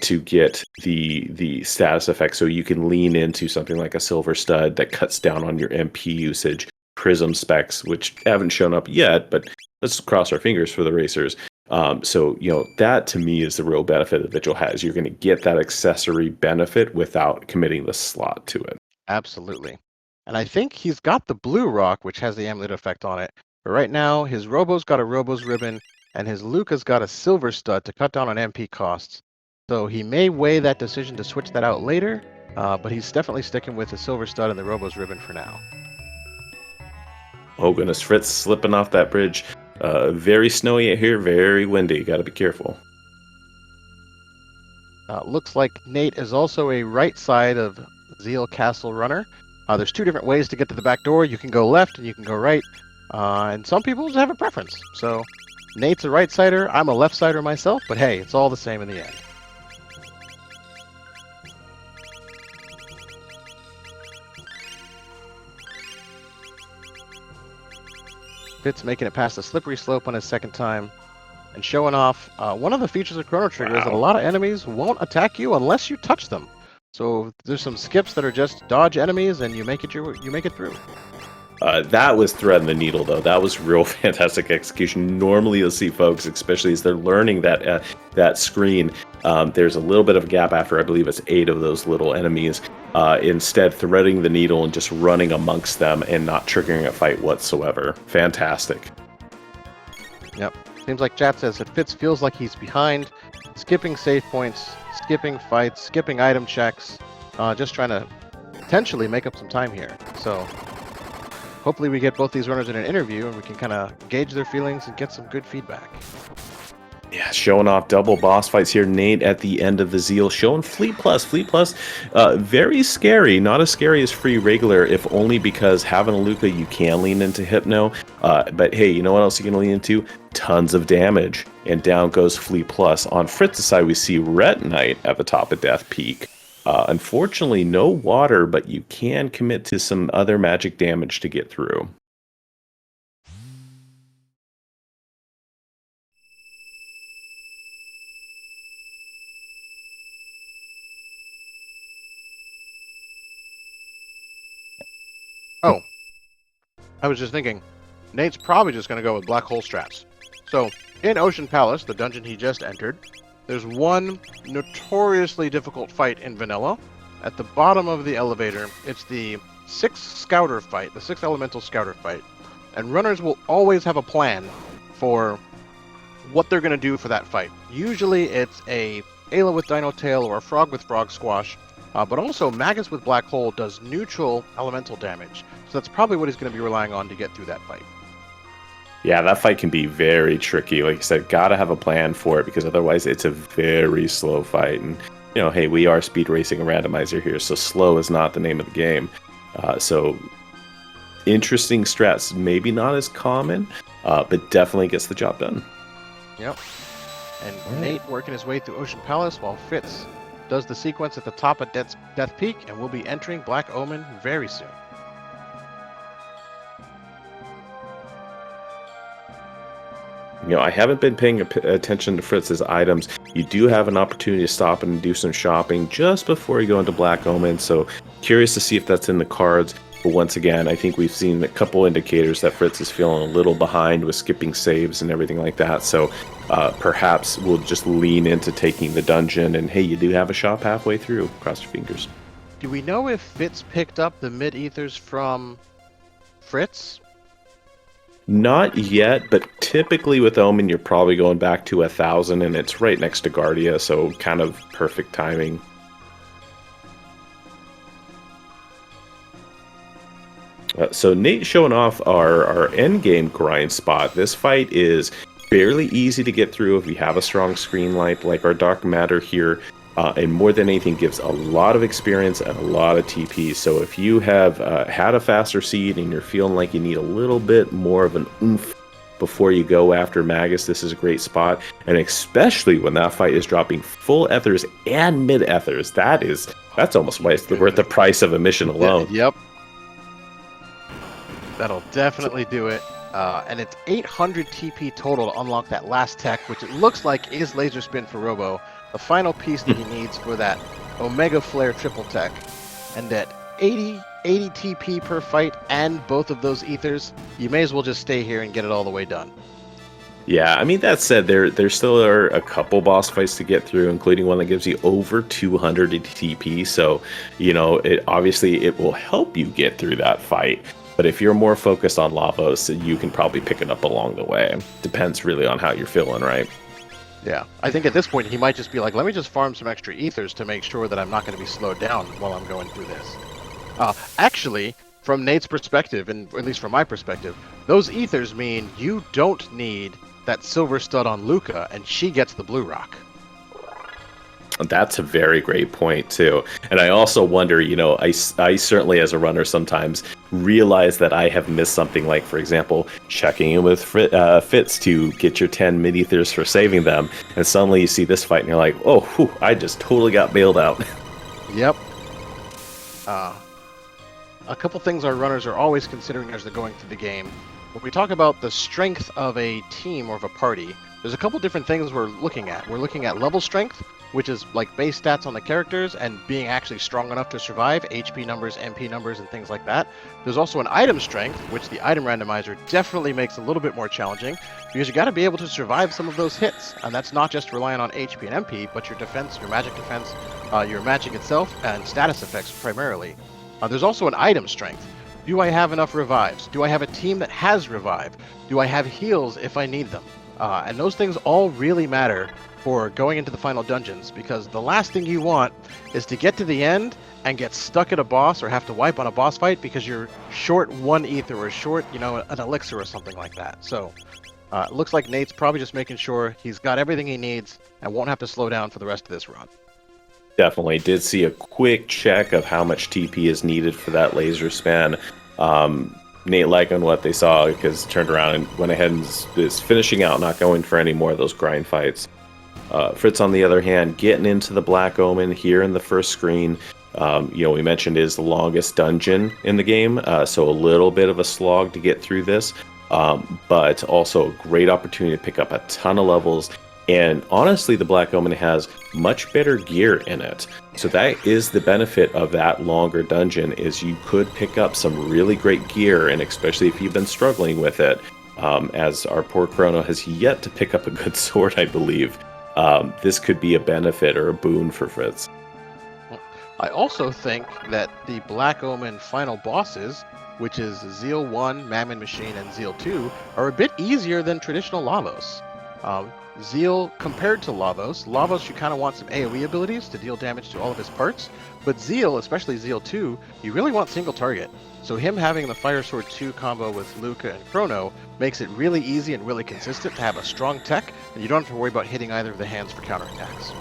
to get the status effect, so you can lean into something like a silver stud that cuts down on your MP usage, prism specs, which haven't shown up yet, but let's cross our fingers for the racers. So, you know, that to me is the real benefit that Vigil has. You're going to get that accessory benefit without committing the slot to it. Absolutely. And I think he's got the blue rock, which has the amulet effect on it. But right now, his Robo's got a Robo's ribbon, and his Luca's got a silver stud to cut down on MP costs. So he may weigh that decision to switch that out later, but he's definitely sticking with the silver stud and the Robo's ribbon for now. Oh goodness, Fritz slipping off that bridge. Very snowy here, very windy. Got to be careful. Looks like Nate is also a right side of Zeal Castle runner. There's two different ways to get to the back door. You can go left and you can go right. And some people just have a preference. So Nate's a right-sider, I'm a left-sider myself, but hey, it's all the same in the end. Fitz making it past the slippery slope on his second time. And showing off, one of the features of Chrono Trigger is that a lot of enemies won't attack you unless you touch them. So there's some skips that are just dodge enemies, and you make it through. That was threading the needle, though. That was real fantastic execution. Normally, you'll see folks, especially as they're learning that screen, there's a little bit of a gap after, I believe it's 8 of those little enemies. Instead, threading the needle and just running amongst them and not triggering a fight whatsoever. Fantastic. Yep. Seems like chat says that Fitz feels like he's behind, skipping save points, skipping fights, skipping item checks, just trying to potentially make up some time here. So hopefully we get both these runners in an interview and we can kind of gauge their feelings and get some good feedback. Yeah, showing off double boss fights here. Nate at the end of the Zeal showing Fleet Plus. Fleet Plus, very scary. Not as scary as free regular, if only because having a Luca, you can lean into Hypno. But hey, you know what else you can lean into? Tons of damage. And down goes Fleet Plus. On Fritz's side, we see Ret Knight at the top of Death Peak. Unfortunately, no water, but you can commit to some other magic damage to get through. Oh, I was just thinking, Nate's probably just going to go with Black Hole Straps. So, in Ocean Palace, the dungeon he just entered, there's one notoriously difficult fight in vanilla. At the bottom of the elevator, it's the 6th Scouter fight, the 6th Elemental Scouter fight. And runners will always have a plan for what they're going to do for that fight. Usually it's a Ayla with Dino Tail or a Frog with Frog Squash. But also, Magus with Black Hole does neutral elemental damage. So that's probably what he's going to be relying on to get through that fight. Yeah, that fight can be very tricky. Like I said, gotta have a plan for it because otherwise it's a very slow fight. And, you know, hey, we are speed racing a randomizer here, so slow is not the name of the game. So interesting strats, maybe not as common, but definitely gets the job done. Yep. And Nate working his way through Ocean Palace while Fitz does the sequence at the top of Death Peak, and we'll be entering Black Omen very soon. You know, I haven't been paying attention to Fritz's items. You do have an opportunity to stop and do some shopping just before you go into Black Omen, so curious to see if that's in the cards. But once again, I think we've seen a couple indicators that Fritz is feeling a little behind with skipping saves and everything like that. So perhaps we'll just lean into taking the dungeon. And hey, you do have a shop halfway through. Cross your fingers. Do we know if Fitz picked up the mid-ethers from Fritz? Not yet, but typically with Omen, you're probably going back to 1,000, and it's right next to Guardia, so kind of perfect timing. So Nate showing off our endgame grind spot. This fight is fairly easy to get through if you have a strong screen light like our Dark Matter here. And more than anything, gives a lot of experience and a lot of TP. So if you have had a faster seed and you're feeling like you need a little bit more of an oomph before you go after Magus, this is a great spot. And especially when that fight is dropping full ethers and mid ethers, that's almost worth the price of admission alone. Yep. That'll definitely do it. And it's 800 TP total to unlock that last tech, which it looks like is Laser Spin for Robo. The final piece that he needs for that Omega Flare triple tech. And at 80 TP per fight and both of those ethers, you may as well just stay here and get it all the way done. Yeah, I mean, that said, there still are a couple boss fights to get through, including one that gives you over 200 TP. So, you know, it will help you get through that fight. But if you're more focused on Lavos, you can probably pick it up along the way. Depends really on how you're feeling, right? Yeah, I think at this point he might just be like, let me just farm some extra ethers to make sure that I'm not going to be slowed down while I'm going through this. Actually, from Nate's perspective, and at least from my perspective, those ethers mean you don't need that silver stud on Luca, and she gets the blue rock. That's a very great point too. And I also wonder, I certainly as a runner sometimes realize that I have missed something, like, for example, checking in with Fitz to get your 10 mid-ethers for saving them. And suddenly you see this fight and you're like, oh, whew, I just totally got bailed out. Yep. A couple things our runners are always considering as they're going through the game. When we talk about the strength of a team or of a party, there's a couple different things we're looking at. We're looking at level strength, which is like base stats on the characters and being actually strong enough to survive, HP numbers, MP numbers, and things like that. There's also an item strength, which the item randomizer definitely makes a little bit more challenging, because you got to be able to survive some of those hits, and that's not just relying on HP and MP, but your defense, your magic defense, your magic itself, and status effects primarily. There's also an item strength. Do I have enough revives? Do I have a team that has revive? Do I have heals if I need them? And those things all really matter for going into the final dungeons, because the last thing you want is to get to the end and get stuck at a boss or have to wipe on a boss fight because you're short 1 ether or short, an elixir or something like that. So it looks like Nate's probably just making sure he's got everything he needs and won't have to slow down for the rest of this run. Definitely did see a quick check of how much TP is needed for that laser span. Nate liked on what they saw, because turned around and went ahead and is finishing out, not going for any more of those grind fights. Fritz, on the other hand, getting into the Black Omen here in the first screen. We mentioned is the longest dungeon in the game, so a little bit of a slog to get through this, but also a great opportunity to pick up a ton of levels. And honestly, the Black Omen has much better gear in it. So that is the benefit of that longer dungeon, is you could pick up some really great gear, and especially if you've been struggling with it, as our poor Chrono has yet to pick up a good sword, I believe. This could be a benefit or a boon for Fritz. I also think that the Black Omen final bosses, which is Zeal 1, Mammon Machine, and Zeal 2, are a bit easier than traditional Lavos. Zeal, compared to Lavos, you kind of want some AoE abilities to deal damage to all of his parts, but Zeal, especially Zeal 2, you really want single target. So him having the Fire Sword 2 combo with Luca and Chrono makes it really easy and really consistent to have a strong tech, and you don't have to worry about hitting either of the hands for counterattacks.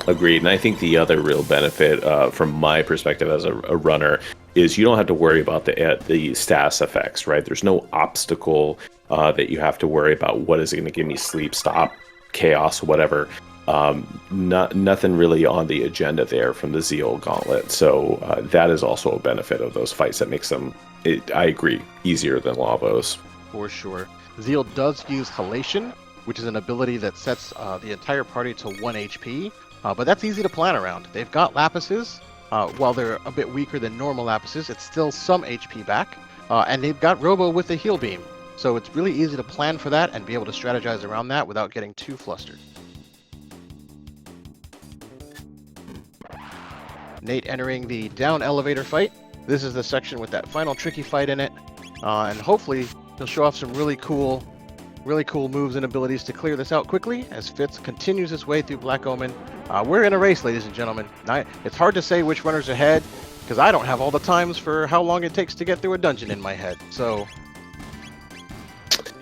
Agreed. And I think the other real benefit, from my perspective as a runner, is you don't have to worry about the status effects, right? There's no obstacle that you have to worry about. What is it going to give me? Sleep, stop, chaos, whatever. Nothing really on the agenda there from the Zeal Gauntlet. So that is also a benefit of those fights that makes them, I agree, easier than Lavos. For sure. Zeal does use Halation, which is an ability that sets the entire party to 1 HP. But that's easy to plan around. They've got Lapises. While they're a bit weaker than normal Lapises, it's still some HP back. And they've got Robo with the Heal Beam. So it's really easy to plan for that and be able to strategize around that without getting too flustered. Nate entering the down elevator fight. This is the section with that final tricky fight in it. And hopefully he'll show off some really cool moves and abilities to clear this out quickly as Fitz continues his way through Black Omen. We're in a race, ladies and gentlemen. It's hard to say which runner's ahead, because I don't have all the times for how long it takes to get through a dungeon in my head. So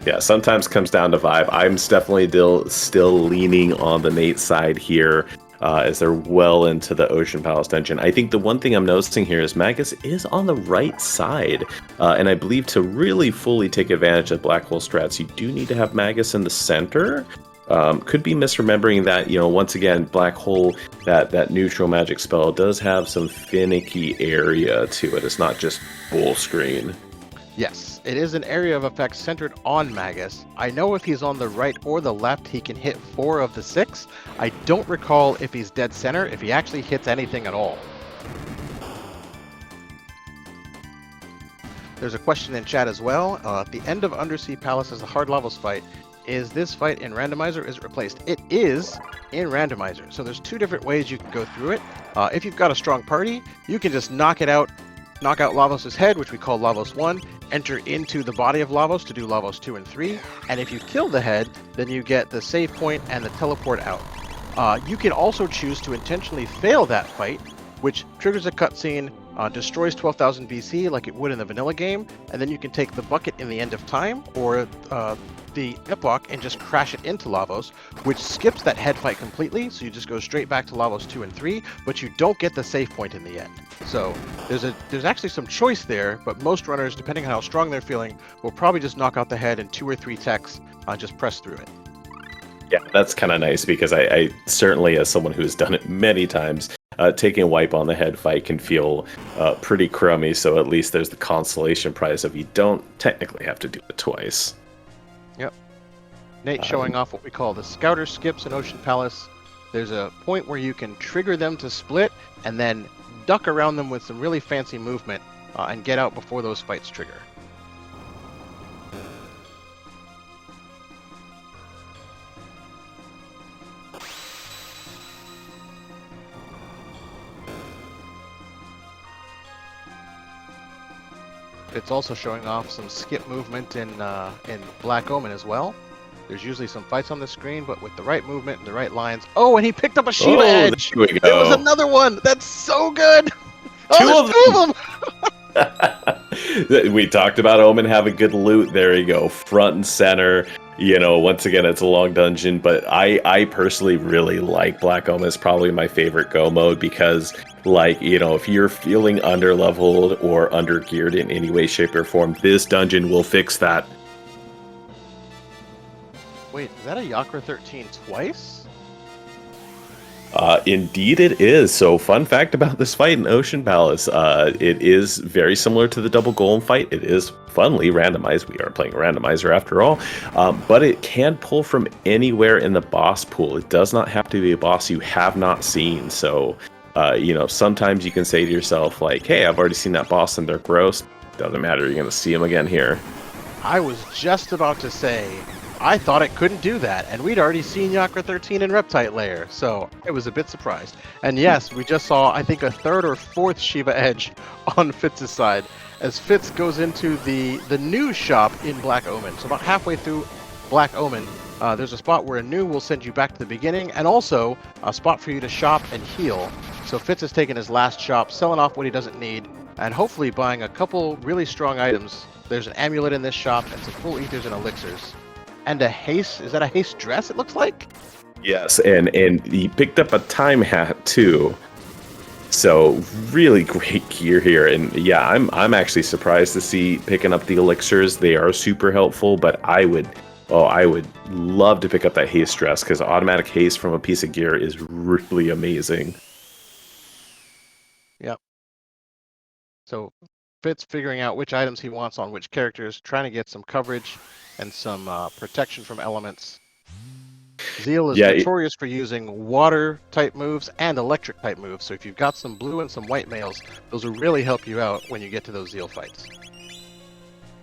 yeah, sometimes comes down to vibe. I'm definitely still leaning on the Nate side here, as they're well into the Ocean Palace dungeon. I think the one thing I'm noticing here is Magus is on the right side, and I believe to really fully take advantage of Black Hole strats, you do need to have Magus in the center. Could be misremembering that, once again, Black Hole, that neutral magic spell does have some finicky area to it. It's not just full screen. Yes, it is an area of effect centered on Magus. I know if he's on the right or the left, he can hit 4 of the 6. I don't recall if he's dead center, if he actually hits anything at all. There's a question in chat as well. At the end of Undersea Palace is a hard Lavos fight. Is this fight in randomizer or is it replaced? It is in randomizer. So there's 2 different ways you can go through it. If you've got a strong party, you can just knock out Lavos' head, which we call Lavos 1, enter into the body of Lavos to do Lavos 2 and 3, and if you kill the head, then you get the save point and the teleport out. You can also choose to intentionally fail that fight, which triggers a cutscene, destroys 12,000 BC like it would in the vanilla game, and then you can take the bucket in the end of time, or the Epoch and just crash it into Lavos, which skips that head fight completely, so you just go straight back to Lavos 2 and 3, but you don't get the save point in the end. So there's actually some choice there, but most runners, depending on how strong they're feeling, will probably just knock out the head in 2 or 3 techs, just press through it. Yeah, that's kind of nice because I certainly, as someone who's done it many times, taking a wipe on the head fight can feel pretty crummy. So at least there's the consolation prize of you don't technically have to do it twice. Yep. Nate showing off what we call the Scouter skips in Ocean Palace. There's a point where you can trigger them to split and then duck around them with some really fancy movement and get out before those fights trigger. It's also showing off some skip movement in Black Omen as well. There's usually some fights on the screen, but with the right movement and the right lines. Oh, and he picked up a Shiva Edge! There we go. There was another one! That's so good! Oh, two of them! We talked about Omen having good loot. There you go. Front and center. You know, once again, it's a long dungeon, but I personally really like Black Omen. It's probably my favorite go mode because, like, you know, if you're feeling under-leveled or under-geared in any way, shape, or form, this dungeon will fix that. Wait, is that a Yakra 13 twice? Indeed it is. So fun fact about this fight in Ocean Palace, it is very similar to the double golem fight. It is funly randomized. We are playing a randomizer after all, but it can pull from anywhere in the boss pool. It does not have to be a boss you have not seen. So, you know, sometimes you can say to yourself like, hey, I've already seen that boss and they're gross. Doesn't matter. You're going to see them again here. I was just about to say, I thought it couldn't do that, and we'd already seen Yakra 13 in Reptite Lair, so I was a bit surprised. And yes, we just saw, I think, a third or fourth Shiva Edge on Fitz's side, as Fitz goes into the new shop in Black Omen. So about halfway through Black Omen, there's a spot where a new will send you back to the beginning, and also a spot for you to shop and heal. So Fitz has taken his last shop, selling off what he doesn't need, and hopefully buying a couple really strong items. There's an amulet in this shop, and some full ethers and elixirs. And a haste, is that a haste dress it looks like? Yes, and he picked up a time hat too. So really great gear here. And yeah, I'm actually surprised to see picking up the elixirs. They are super helpful, but I would love to pick up that haste dress because automatic haste from a piece of gear is really amazing. Yep. So Fitz figuring out which items he wants on which characters, trying to get some coverage and some protection from elements. Zeal is notorious for using water-type moves and electric-type moves, so if you've got some blue and some white males, those will really help you out when you get to those Zeal fights.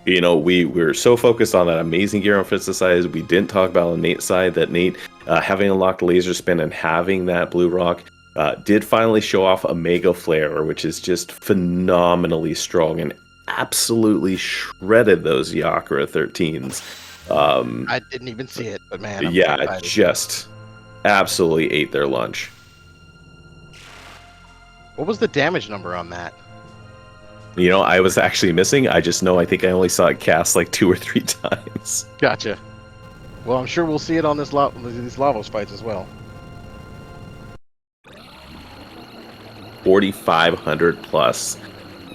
You know, we're so focused on that amazing gear on Fitz's side, we didn't talk about on Nate's side, that Nate, having unlocked Laser Spin and having that blue rock, did finally show off a Mega Flare, which is just phenomenally strong and absolutely shredded those Yakra 13s. I didn't even see it, but man, yeah, just absolutely ate their lunch. What was the damage number on that? You know, I was actually missing. I just know I think I only saw it cast like 2 or 3 times. Gotcha. Well, I'm sure we'll see it on these Lavos fights as well. 4,500 plus.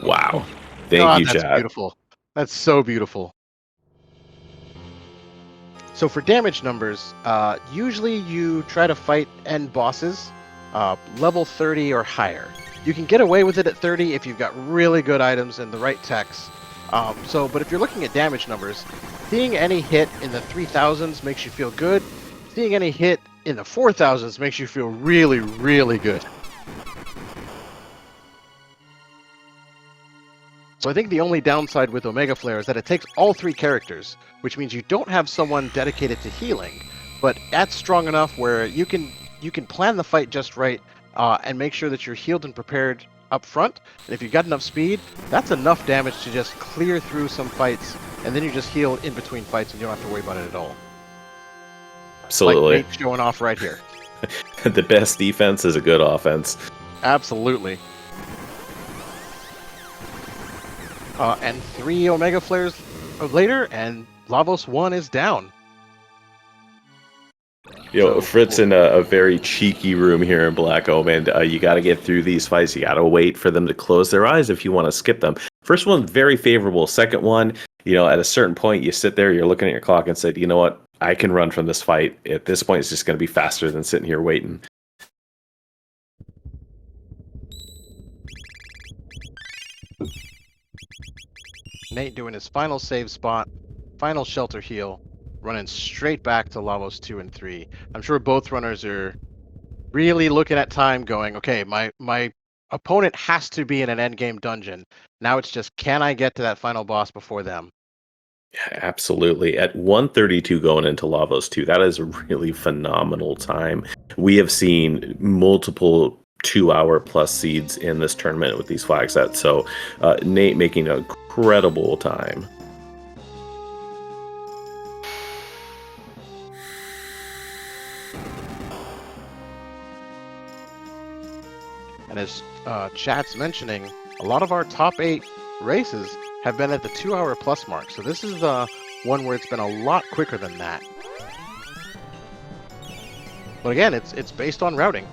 Wow. Thank you, that's chat. Beautiful. That's so beautiful. So for damage numbers, usually you try to fight end bosses level 30 or higher. You can get away with it at 30 if you've got really good items and the right techs. But if you're looking at damage numbers, seeing any hit in the 3000s makes you feel good. Seeing any hit in the 4000s makes you feel really, really good. So I think the only downside with Omega Flare is that it takes all 3 characters, which means you don't have someone dedicated to healing, but that's strong enough where you can plan the fight just right and make sure that you're healed and prepared up front. And if you've got enough speed, that's enough damage to just clear through some fights, and then you just heal in between fights and you don't have to worry about it at all. Absolutely. Like Nate showing off right here. The best defense is a good offense. Absolutely. And 3 Omega Flares later, and Lavos 1 is down. So Fritz in a very cheeky room here in Black Omen. You got to get through these fights. You got to wait for them to close their eyes if you want to skip them. First one's very favorable. Second one, at a certain point, you sit there, you're looking at your clock and said, you know what? I can run from this fight. At this point, it's just going to be faster than sitting here waiting. Nate doing his final save spot, final shelter heal, running straight back to Lavos 2 and 3. I'm sure both runners are really looking at time going, okay, my opponent has to be in an endgame dungeon. Now it's just, can I get to that final boss before them? Yeah, absolutely. At 132 going into Lavos 2, that is a really phenomenal time. We have seen multiple 2-hour plus seeds in this tournament with these flag sets. So Nate making an incredible time. And as chat's mentioning, a lot of our top 8 races have been at the 2-hour plus mark. So this is the one where it's been a lot quicker than that. But again, it's based on routing.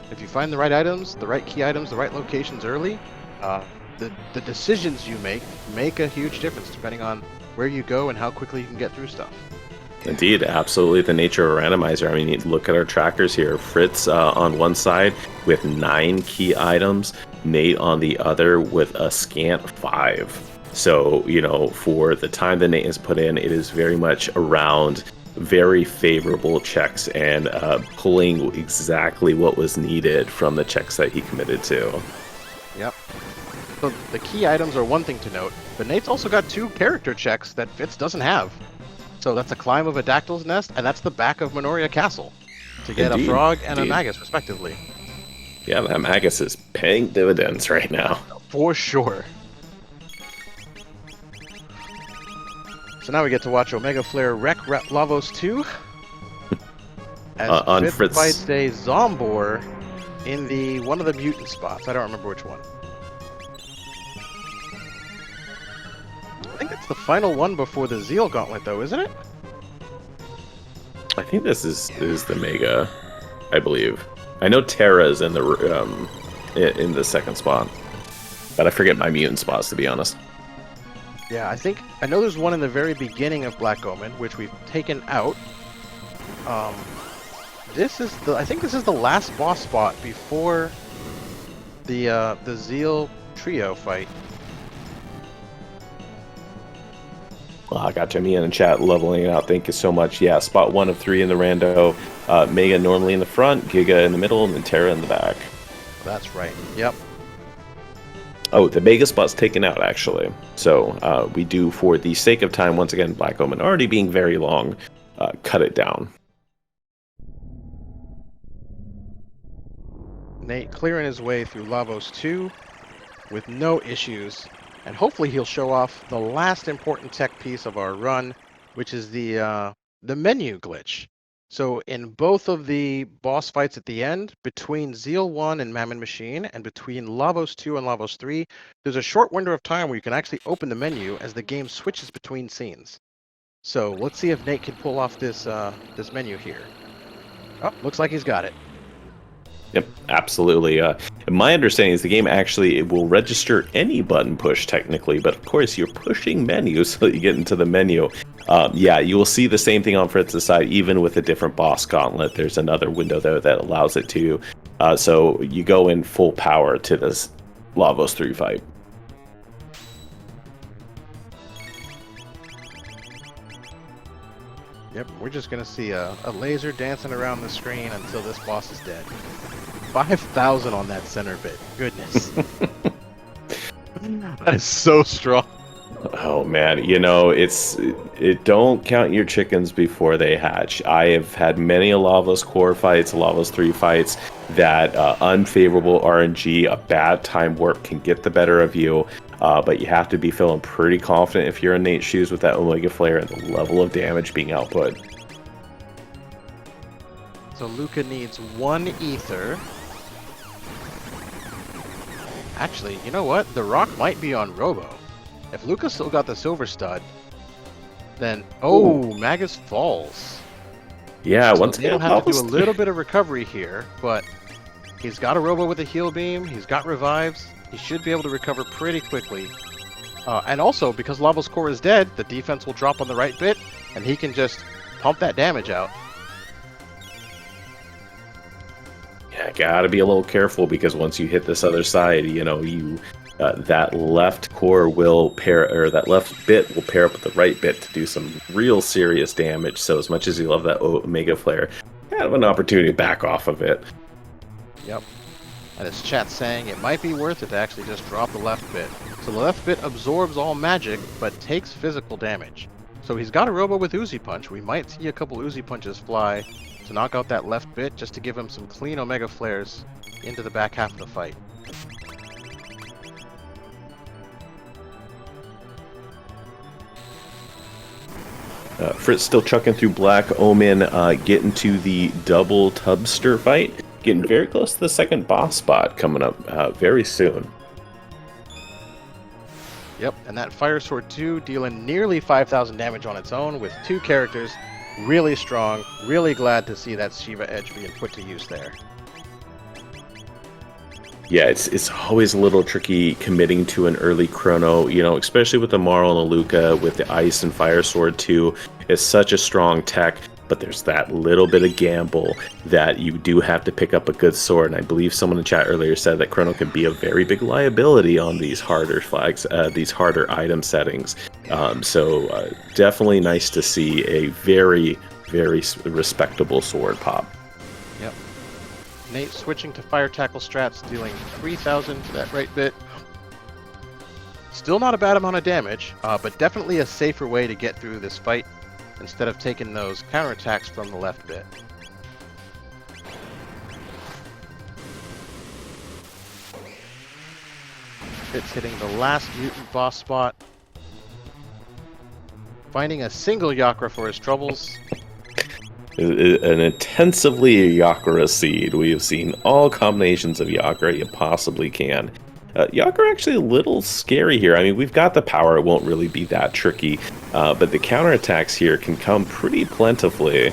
If you find the right items, the right key items, the right locations early, the decisions you make a huge difference depending on where you go and how quickly you can get through stuff. Indeed, absolutely the nature of a randomizer. I mean, you look at our trackers here. Fritz on one side with 9 key items, Nate on the other with a scant 5. So, for the time that Nate has put in, it is very much around very favorable checks and pulling exactly what was needed from the checks that he committed to. Yep. So the key items are one thing to note, but Nate's also got 2 character checks that Fitz doesn't have. So that's a climb of a Dactyl's Nest, and that's the back of Minoria Castle to get a frog and a magus, respectively. Yeah, that magus is paying dividends right now. For sure. So now we get to watch Omega Flare wreck Lavos 2 as Fitz fights a Zombor in one of the mutant spots. I don't remember which one. I think it's the final one before the Zeal Gauntlet, though, isn't it? I think this is the Mega, I believe. I know Terra's in the second spot, but I forget my mutant spots, to be honest. Yeah, I know there's one in the very beginning of Black Omen, which we've taken out. I think this is the last boss spot before the Zeal trio fight. Well, I got Jimmy in the chat leveling it out. Thank you so much. Yeah, spot 1 of 3 in the rando. Mega normally in the front, Giga in the middle, and then Terra in the back. That's right. Yep. Oh, the Mega spot's taken out, actually. So we do, for the sake of time, once again, Black Omen already being very long, cut it down. Nate clearing his way through Lavos 2 with no issues. And hopefully he'll show off the last important tech piece of our run, which is the menu glitch. So in both of the boss fights at the end, between Zeal 1 and Mammon Machine, and between Lavos 2 and Lavos 3, there's a short window of time where you can actually open the menu as the game switches between scenes. So let's see if Nate can pull off this menu here. Oh, looks like he's got it. Yep, absolutely. My understanding is the game actually will register any button push technically, but of course you're pushing menus so that you get into the menu. Yeah, you will see the same thing on Fritz's side, even with a different boss gauntlet. There's another window there that allows it to. So you go in full power to this Lavos 3 fight. Yep, we're just going to see a laser dancing around the screen until this boss is dead. 5,000 on that center bit. Goodness. That is so strong. Oh man, don't count your chickens before they hatch. I have had many Lavos core fights, Lavos 3 fights, that unfavorable RNG, a bad time warp can get the better of you. But you have to be feeling pretty confident if you're in Nate's shoes with that Omega Flare and the level of damage being output. So Luca needs 1 ether. Actually, you know what? The rock might be on Robo. If Luca still got the silver stud, then... Oh, Magus falls. Yeah, So once they don't again, have to do a almost. little bit of recovery here, but he's got a robo with a heal beam, he's got revives, he should be able to recover pretty quickly. And also, because Lava's core is dead, the defense will drop on the right bit, and he can just pump that damage out. Yeah, gotta be a little careful because once you hit this other side, that left core will pair, or that left bit will pair up with the right bit to do some real serious damage. So as much as you love that Omega Flare, you have an opportunity to back off of it. Yep. And his chat's saying it might be worth it to actually just drop the left bit. So the left bit absorbs all magic, but takes physical damage. So he's got a robo with Uzi Punch. We might see a couple Uzi Punches fly to knock out that left bit, just to give him some clean Omega Flares into the back half of the fight. Fritz still chucking through Black Omen, getting to the double Tubster fight. Getting very close to the second boss spot coming up very soon. Yep, and that Fire Sword 2 dealing nearly 5,000 damage on its own with 2 characters. Really strong. Really glad to see that Shiva Edge being put to use there. Yeah, it's always a little tricky committing to an early chrono, especially with the Marl and the Luca, with the Ice and Fire Sword 2. It's such a strong tech, but there's that little bit of gamble that you do have to pick up a good sword. And I believe someone in chat earlier said that chrono can be a very big liability on these harder flags, these harder item settings. So definitely nice to see a very, very respectable sword pop. Yep. Nate switching to Fire Tackle strats, dealing 3,000 to that right bit. Still not a bad amount of damage, but definitely a safer way to get through this fight instead of taking those counterattacks from the left bit. It's hitting the last mutant boss spot. Finding a single Yakra for his troubles. An intensively Yakra seed. We have seen all combinations of Yakra you possibly can. Yakra actually a little scary here. I mean, we've got the power. It won't really be that tricky. But the counterattacks here can come pretty plentifully.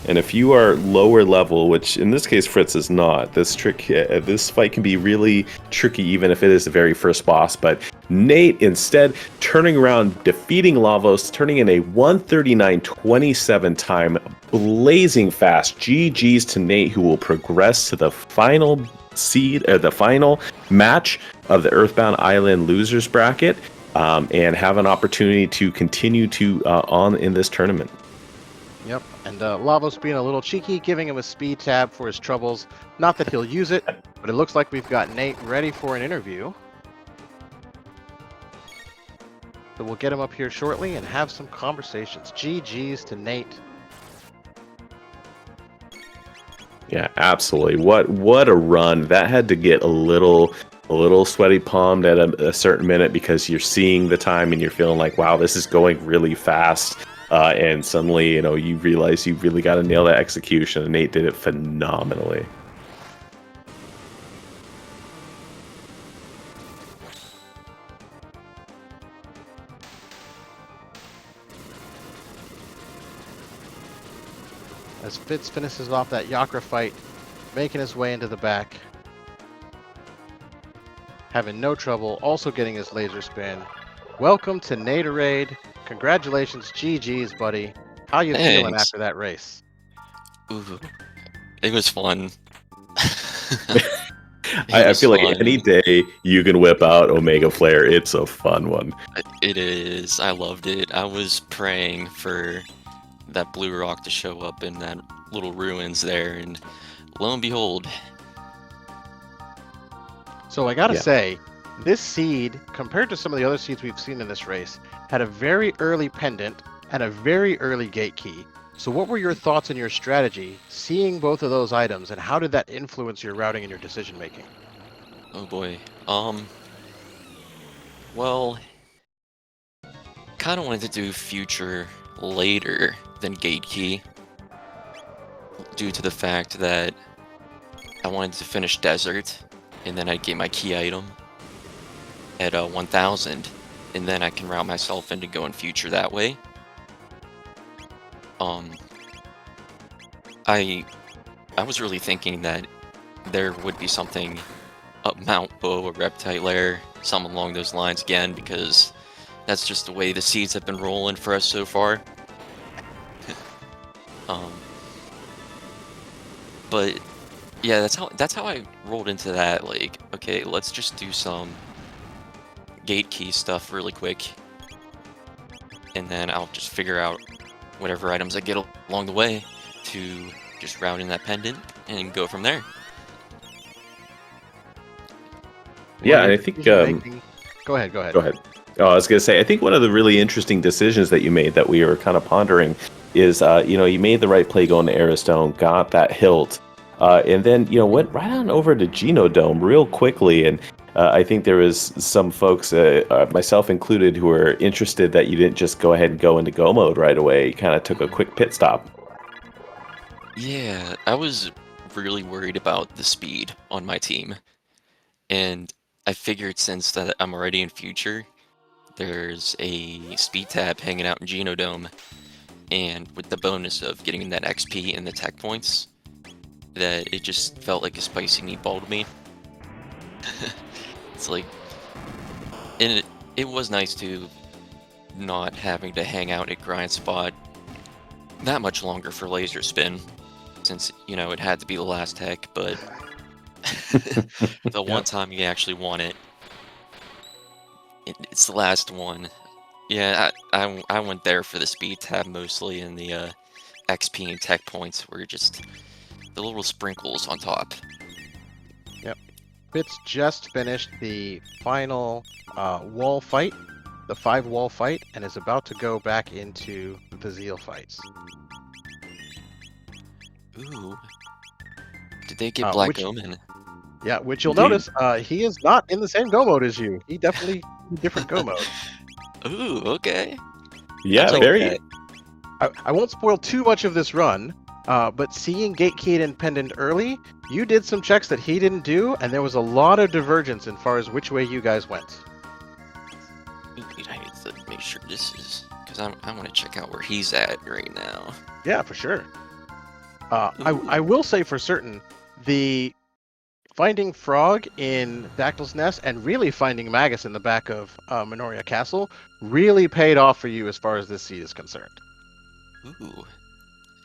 And if you are lower level, which in this case Fritz is not, this fight can be really tricky even if it is the very first boss. But Nate instead turning around, defeating Lavos, turning in a 139.27 time, blazing fast. GG's to Nate, who will progress to the final the final match of the Earthbound Island losers bracket, and have an opportunity to continue to on in this tournament. Yep, and Lavos being a little cheeky, giving him a speed tab for his troubles. Not that he'll use it, but it looks like we've got Nate ready for an interview. So we'll get him up here shortly and have some conversations. GG's to Nate. Yeah, absolutely. What a run. That had to get a little sweaty palmed at a certain minute because you're seeing the time and you're feeling like, wow, this is going really fast. And suddenly, you realize you really got to nail that execution, and Nate did it phenomenally. As Fitz finishes off that Yakra fight, making his way into the back. Having no trouble, also getting his laser spin. Welcome to Naderade. Congratulations, GG's, buddy. How you feeling after that race? Ooh, it was fun. I feel like any day you can whip out Omega Flare, it's a fun one. It is. I loved it. I was praying for that blue rock to show up in that little ruins there, and lo and behold. So I gotta say, this seed, compared to some of the other seeds we've seen in this race, had a very early pendant and a very early gate key. So what were your thoughts and your strategy seeing both of those items, and how did that influence your routing and your decision making? Oh boy. Well, kind of wanted to do future later than gate key due to the fact that I wanted to finish desert and then I'd get my key item at 1000, and then I can route myself into going future that way. I was really thinking that there would be something up Mount Bow, a reptile lair, something along those lines again, because that's just the way the seeds have been rolling for us so far. um, but yeah, that's how I rolled into that. Like, okay, let's just do some gate key stuff really quick, and then I'll just figure out whatever items I get along the way to just route in that pendant and go from there. Yeah, Well, and your I think decision-making- Go ahead. go ahead. Oh, I was going to say, I think one of the really interesting decisions that you made that we were kind of pondering is, you made the right play going to Aerostone, got that hilt, and then, went right on over to Genodome real quickly. And I think there was some folks, myself included, who were interested that you didn't just go ahead and go into go mode right away. You kind of took a quick pit stop. Yeah, I was really worried about the speed on my team, and I figured since that I'm already in future, there's a speed tab hanging out in Genodome, and with the bonus of getting that XP and the tech points, that it just felt like a spicy meatball to me. It's like, and it was nice to not having to hang out at grind spot that much longer for laser spin, since it had to be the last tech, but the one time you actually want it, it's the last one. Yeah, I went there for the speed tab mostly, and the XP and tech points were just the little sprinkles on top. Yep. Fitz just finished the final wall fight, the 5-wall fight, and is about to go back into the Zeal fights. Ooh. Did they get Black which- Omen? Yeah, which you'll Indeed. notice, he is not in the same go mode as you. He definitely in a different go mode. Ooh, okay. Yeah, That's very. okay. I won't spoil too much of this run, but seeing Gatekey and Pendant early, you did some checks that he didn't do, and there was a lot of divergence as far as which way you guys went. Ooh, I need to make sure this is, because I want to check out where he's at right now. Yeah, for sure. I will say for certain, the finding Frog in Dactyl's Nest and really finding Magus in the back of Minoria Castle really paid off for you as far as this seed is concerned. Ooh.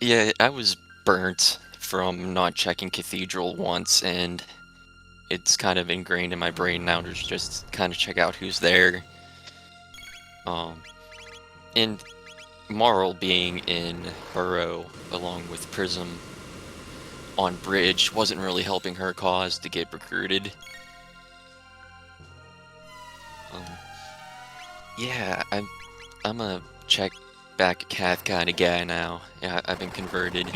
Yeah, I was burnt from not checking Cathedral once, and it's kind of ingrained in my brain now to just kind of check out who's there. And Marl being in Burrow along with Prism on Bridge wasn't really helping her cause to get recruited. Yeah, I'm gonna check back Cath kind of guy now. Yeah, I've been converted.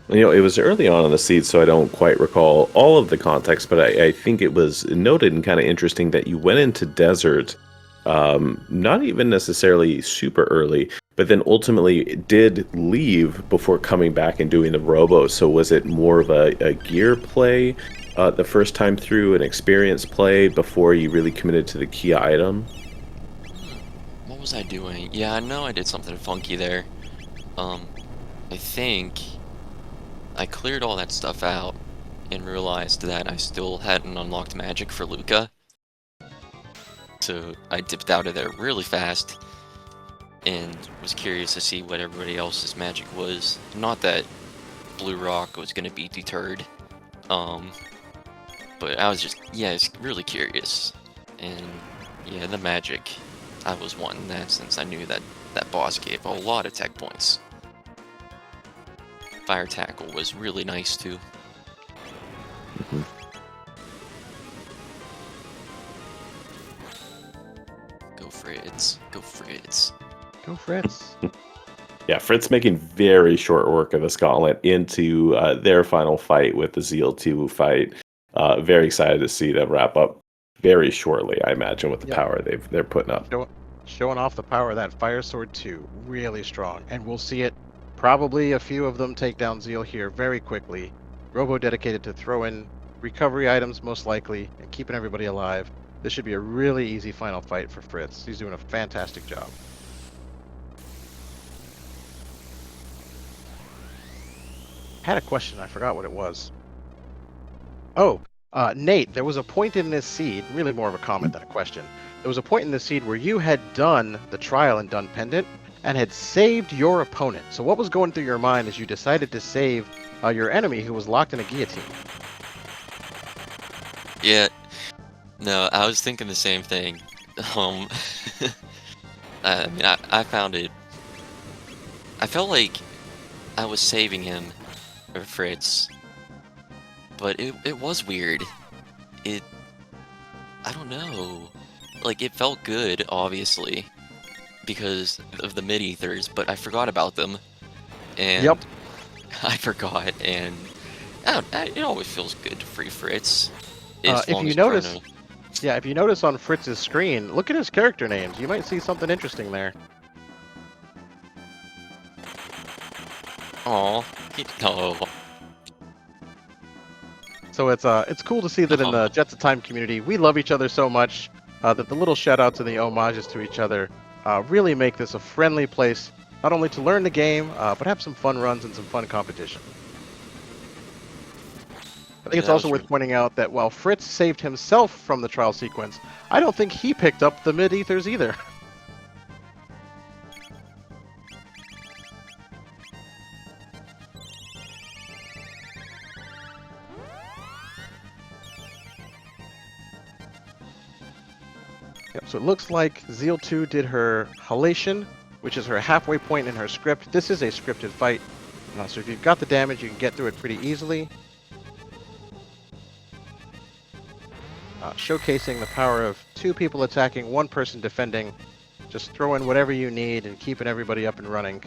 It was early on in the seed, so I don't quite recall all of the context, but I think it was noted and kind of interesting that you went into Desert, not even necessarily super early, but then ultimately did leave before coming back and doing the Robo. So was it more of a gear play the first time through, an experience play before you really committed to the key item? What was I doing? Yeah, I know I did something funky there. I think I cleared all that stuff out and realized that I still hadn't unlocked magic for Luca. So I dipped out of there really fast and was curious to see what everybody else's magic was. Not that Blue Rock was going to be deterred, but I was just, really curious. And yeah, the magic, I was wanting that since I knew that that boss gave a lot of tech points. Fire Tackle was really nice too. Mhm. Go Fritz. Go Fritz. Go Fritz. Yeah, Fritz making very short work of the Gauntlet into their final fight with the Zeal 2 fight. Very excited to see them wrap up very shortly, I imagine, with the Yeah. power they're putting up. Showing off the power of that Fire Sword 2. Really strong. And we'll see it. Probably a few of them take down Zeal here very quickly. Robo dedicated to throw in recovery items most likely and keeping everybody alive. This should be a really easy final fight for Fritz. He's doing a fantastic job. I had a question. I forgot what it was. Oh, Nate, there was a point in this seed, really more of a comment than a question. There was a point in this seed where you had done the trial and done pendant and had saved your opponent. So what was going through your mind as you decided to save your enemy who was locked in a guillotine? Yeah, no, I was thinking the same thing. I mean, I found it. I felt like I was saving him, or Fritz, but it was weird. I don't know. Like, it felt good, obviously, because of the mid-ethers, but I forgot about them. And Yep. I forgot, and it always feels good to free Fritz. If you notice, yeah, if you notice on Fritz's screen, look at his character names. You might see something interesting there. Aw, no. So it's cool to see that in the Jets of Time community, we love each other so much that the little shout-outs and the homages to each other really make this a friendly place, not only to learn the game, but have some fun runs and some fun competition. I think it's also worth pointing out that while Fritz saved himself from the trial sequence, I don't think he picked up the mid-ethers either. Yep, so it looks like Zeal 2 did her halation, which is her halfway point in her script. This is a scripted fight, so if you've got the damage, you can get through it pretty easily. Showcasing the power of 2 people attacking, 1 person defending. Just throw in whatever you need and keeping everybody up and running.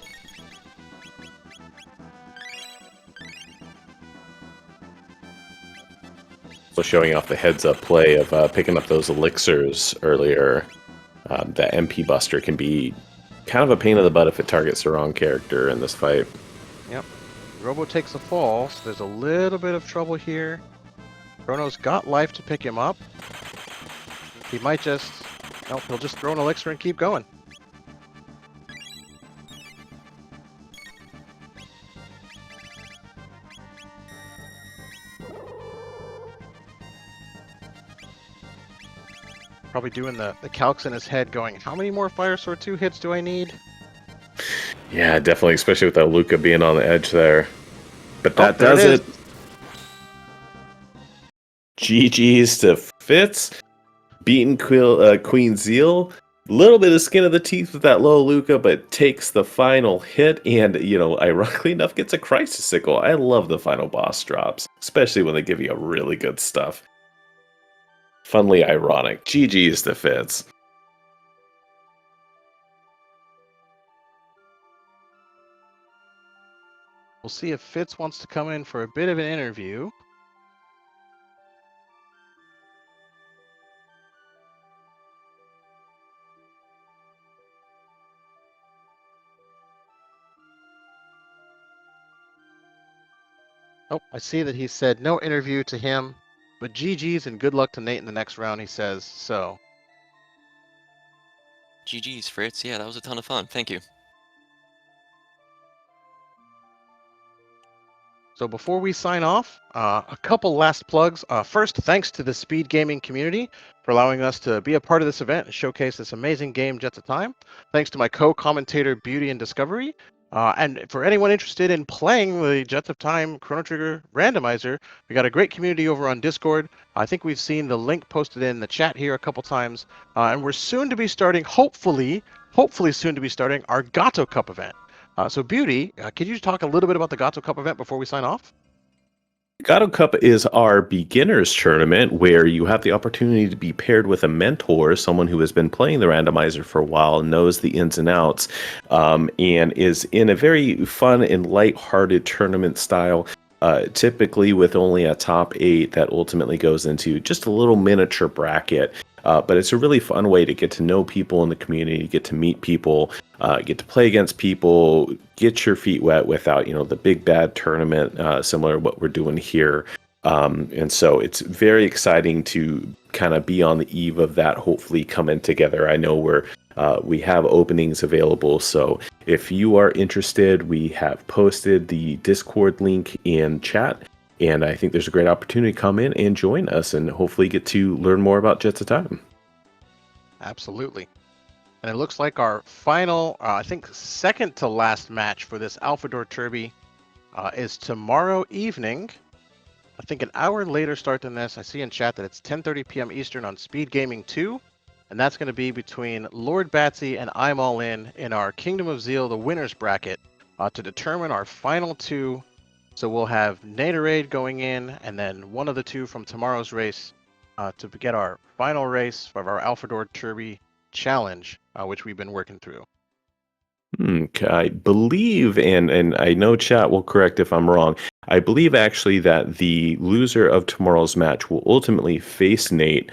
So showing off the heads-up play of picking up those elixirs earlier. That MP Buster can be kind of a pain in the butt if it targets the wrong character in this fight. Yep. Robo takes a fall, so there's a little bit of trouble here. Chrono's got life to pick him up. He might just... Nope, he'll just throw an elixir and keep going. Probably doing the calcs in his head going, how many more Fire Sword 2 hits do I need? Yeah, definitely, especially with that Luca being on the edge there. But that does it. GG's to Fitz. Beating Queen Zeal. Little bit of skin of the teeth with that low Luca, but takes the final hit and, ironically enough, gets a Crisis Sickle. I love the final boss drops, especially when they give you really good stuff. Funly ironic. GG's to Fitz. We'll see if Fitz wants to come in for a bit of an interview. Oh, I see that he said no interview to him, but GG's and good luck to Nate in the next round, he says, so. GG's, Fritz. Yeah, that was a ton of fun. Thank you. So before we sign off, a couple last plugs. First, thanks to the Speedgaming community for allowing us to be a part of this event and showcase this amazing game, Jets of Time. Thanks to my co-commentator, Beauty and Discovery. And for anyone interested in playing the Jets of Time Chrono Trigger randomizer, we got a great community over on Discord. I think we've seen the link posted in the chat here a couple times. And we're soon to be starting, hopefully soon to be starting our Gato Cup event. So Beauty, could you talk a little bit about the Gato Cup event before we sign off? Gato Cup is our beginners tournament where you have the opportunity to be paired with a mentor, someone who has been playing the randomizer for a while, knows the ins and outs, and is in a very fun and light-hearted tournament style, typically with only a top 8 that ultimately goes into just a little miniature bracket. But it's a really fun way to get to know people in the community, get to meet people, get to play against people, get your feet wet without, the big bad tournament, similar to what we're doing here. And so it's very exciting to kind of be on the eve of that, hopefully coming together. I know we have openings available. So if you are interested, we have posted the Discord link in chat. And I think there's a great opportunity to come in and join us and hopefully get to learn more about Jets of Time. Absolutely. And it looks like our final, I think, second to last match for this Alphador Derby is tomorrow evening. I think an hour later start than this. I see in chat that it's 10:30 p.m. Eastern on Speedgaming 2. And that's going to be between Lord Batsy and I'm All In our Kingdom of Zeal, the winners bracket, to determine our final two. So we'll have Naderade going in, and then one of the two from tomorrow's race to get our final race of our Alphador Derby challenge, which we've been working through. I believe, and I know chat will correct if I'm wrong, I believe actually that the loser of tomorrow's match will ultimately face Nate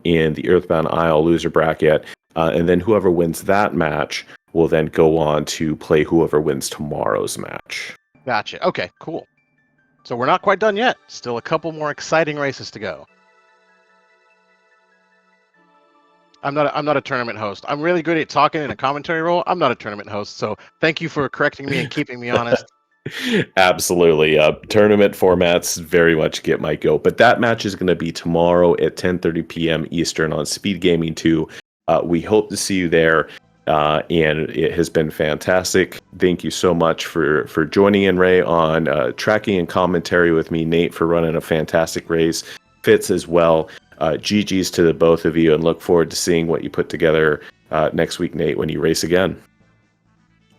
in the Earthbound Isle loser bracket, and then whoever wins that match will then go on to play whoever wins tomorrow's match. Gotcha. Okay, cool. So we're not quite done yet. Still a couple more exciting races to go. I'm not a tournament host. I'm really good at talking in a commentary role. I'm not a tournament host, so thank you for correcting me and keeping me honest. Absolutely. Tournament formats very much get my goat. But that match is going to be tomorrow at 10:30 p.m. Eastern on Speedgaming 2. We hope to see you there. And it has been fantastic. Thank you so much for joining in, Ray, on tracking and commentary with me. Nate, for running a fantastic race. Fitz as well. GG's to the both of you, and look forward to seeing what you put together next week, Nate, when you race again.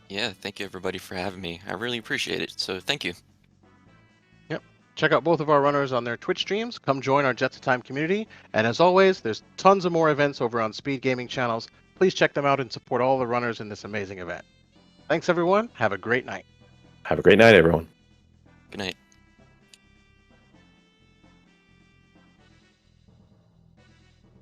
Yeah, thank you everybody for having me. I really appreciate it. So thank you. Yep. Check out both of our runners on their Twitch streams. Come join our Jets of Time community. And as always, there's tons of more events over on Speed Gaming channels. Please check them out and support all the runners in this amazing event. Thanks, everyone. Have a great night. Have a great night, everyone. Good night.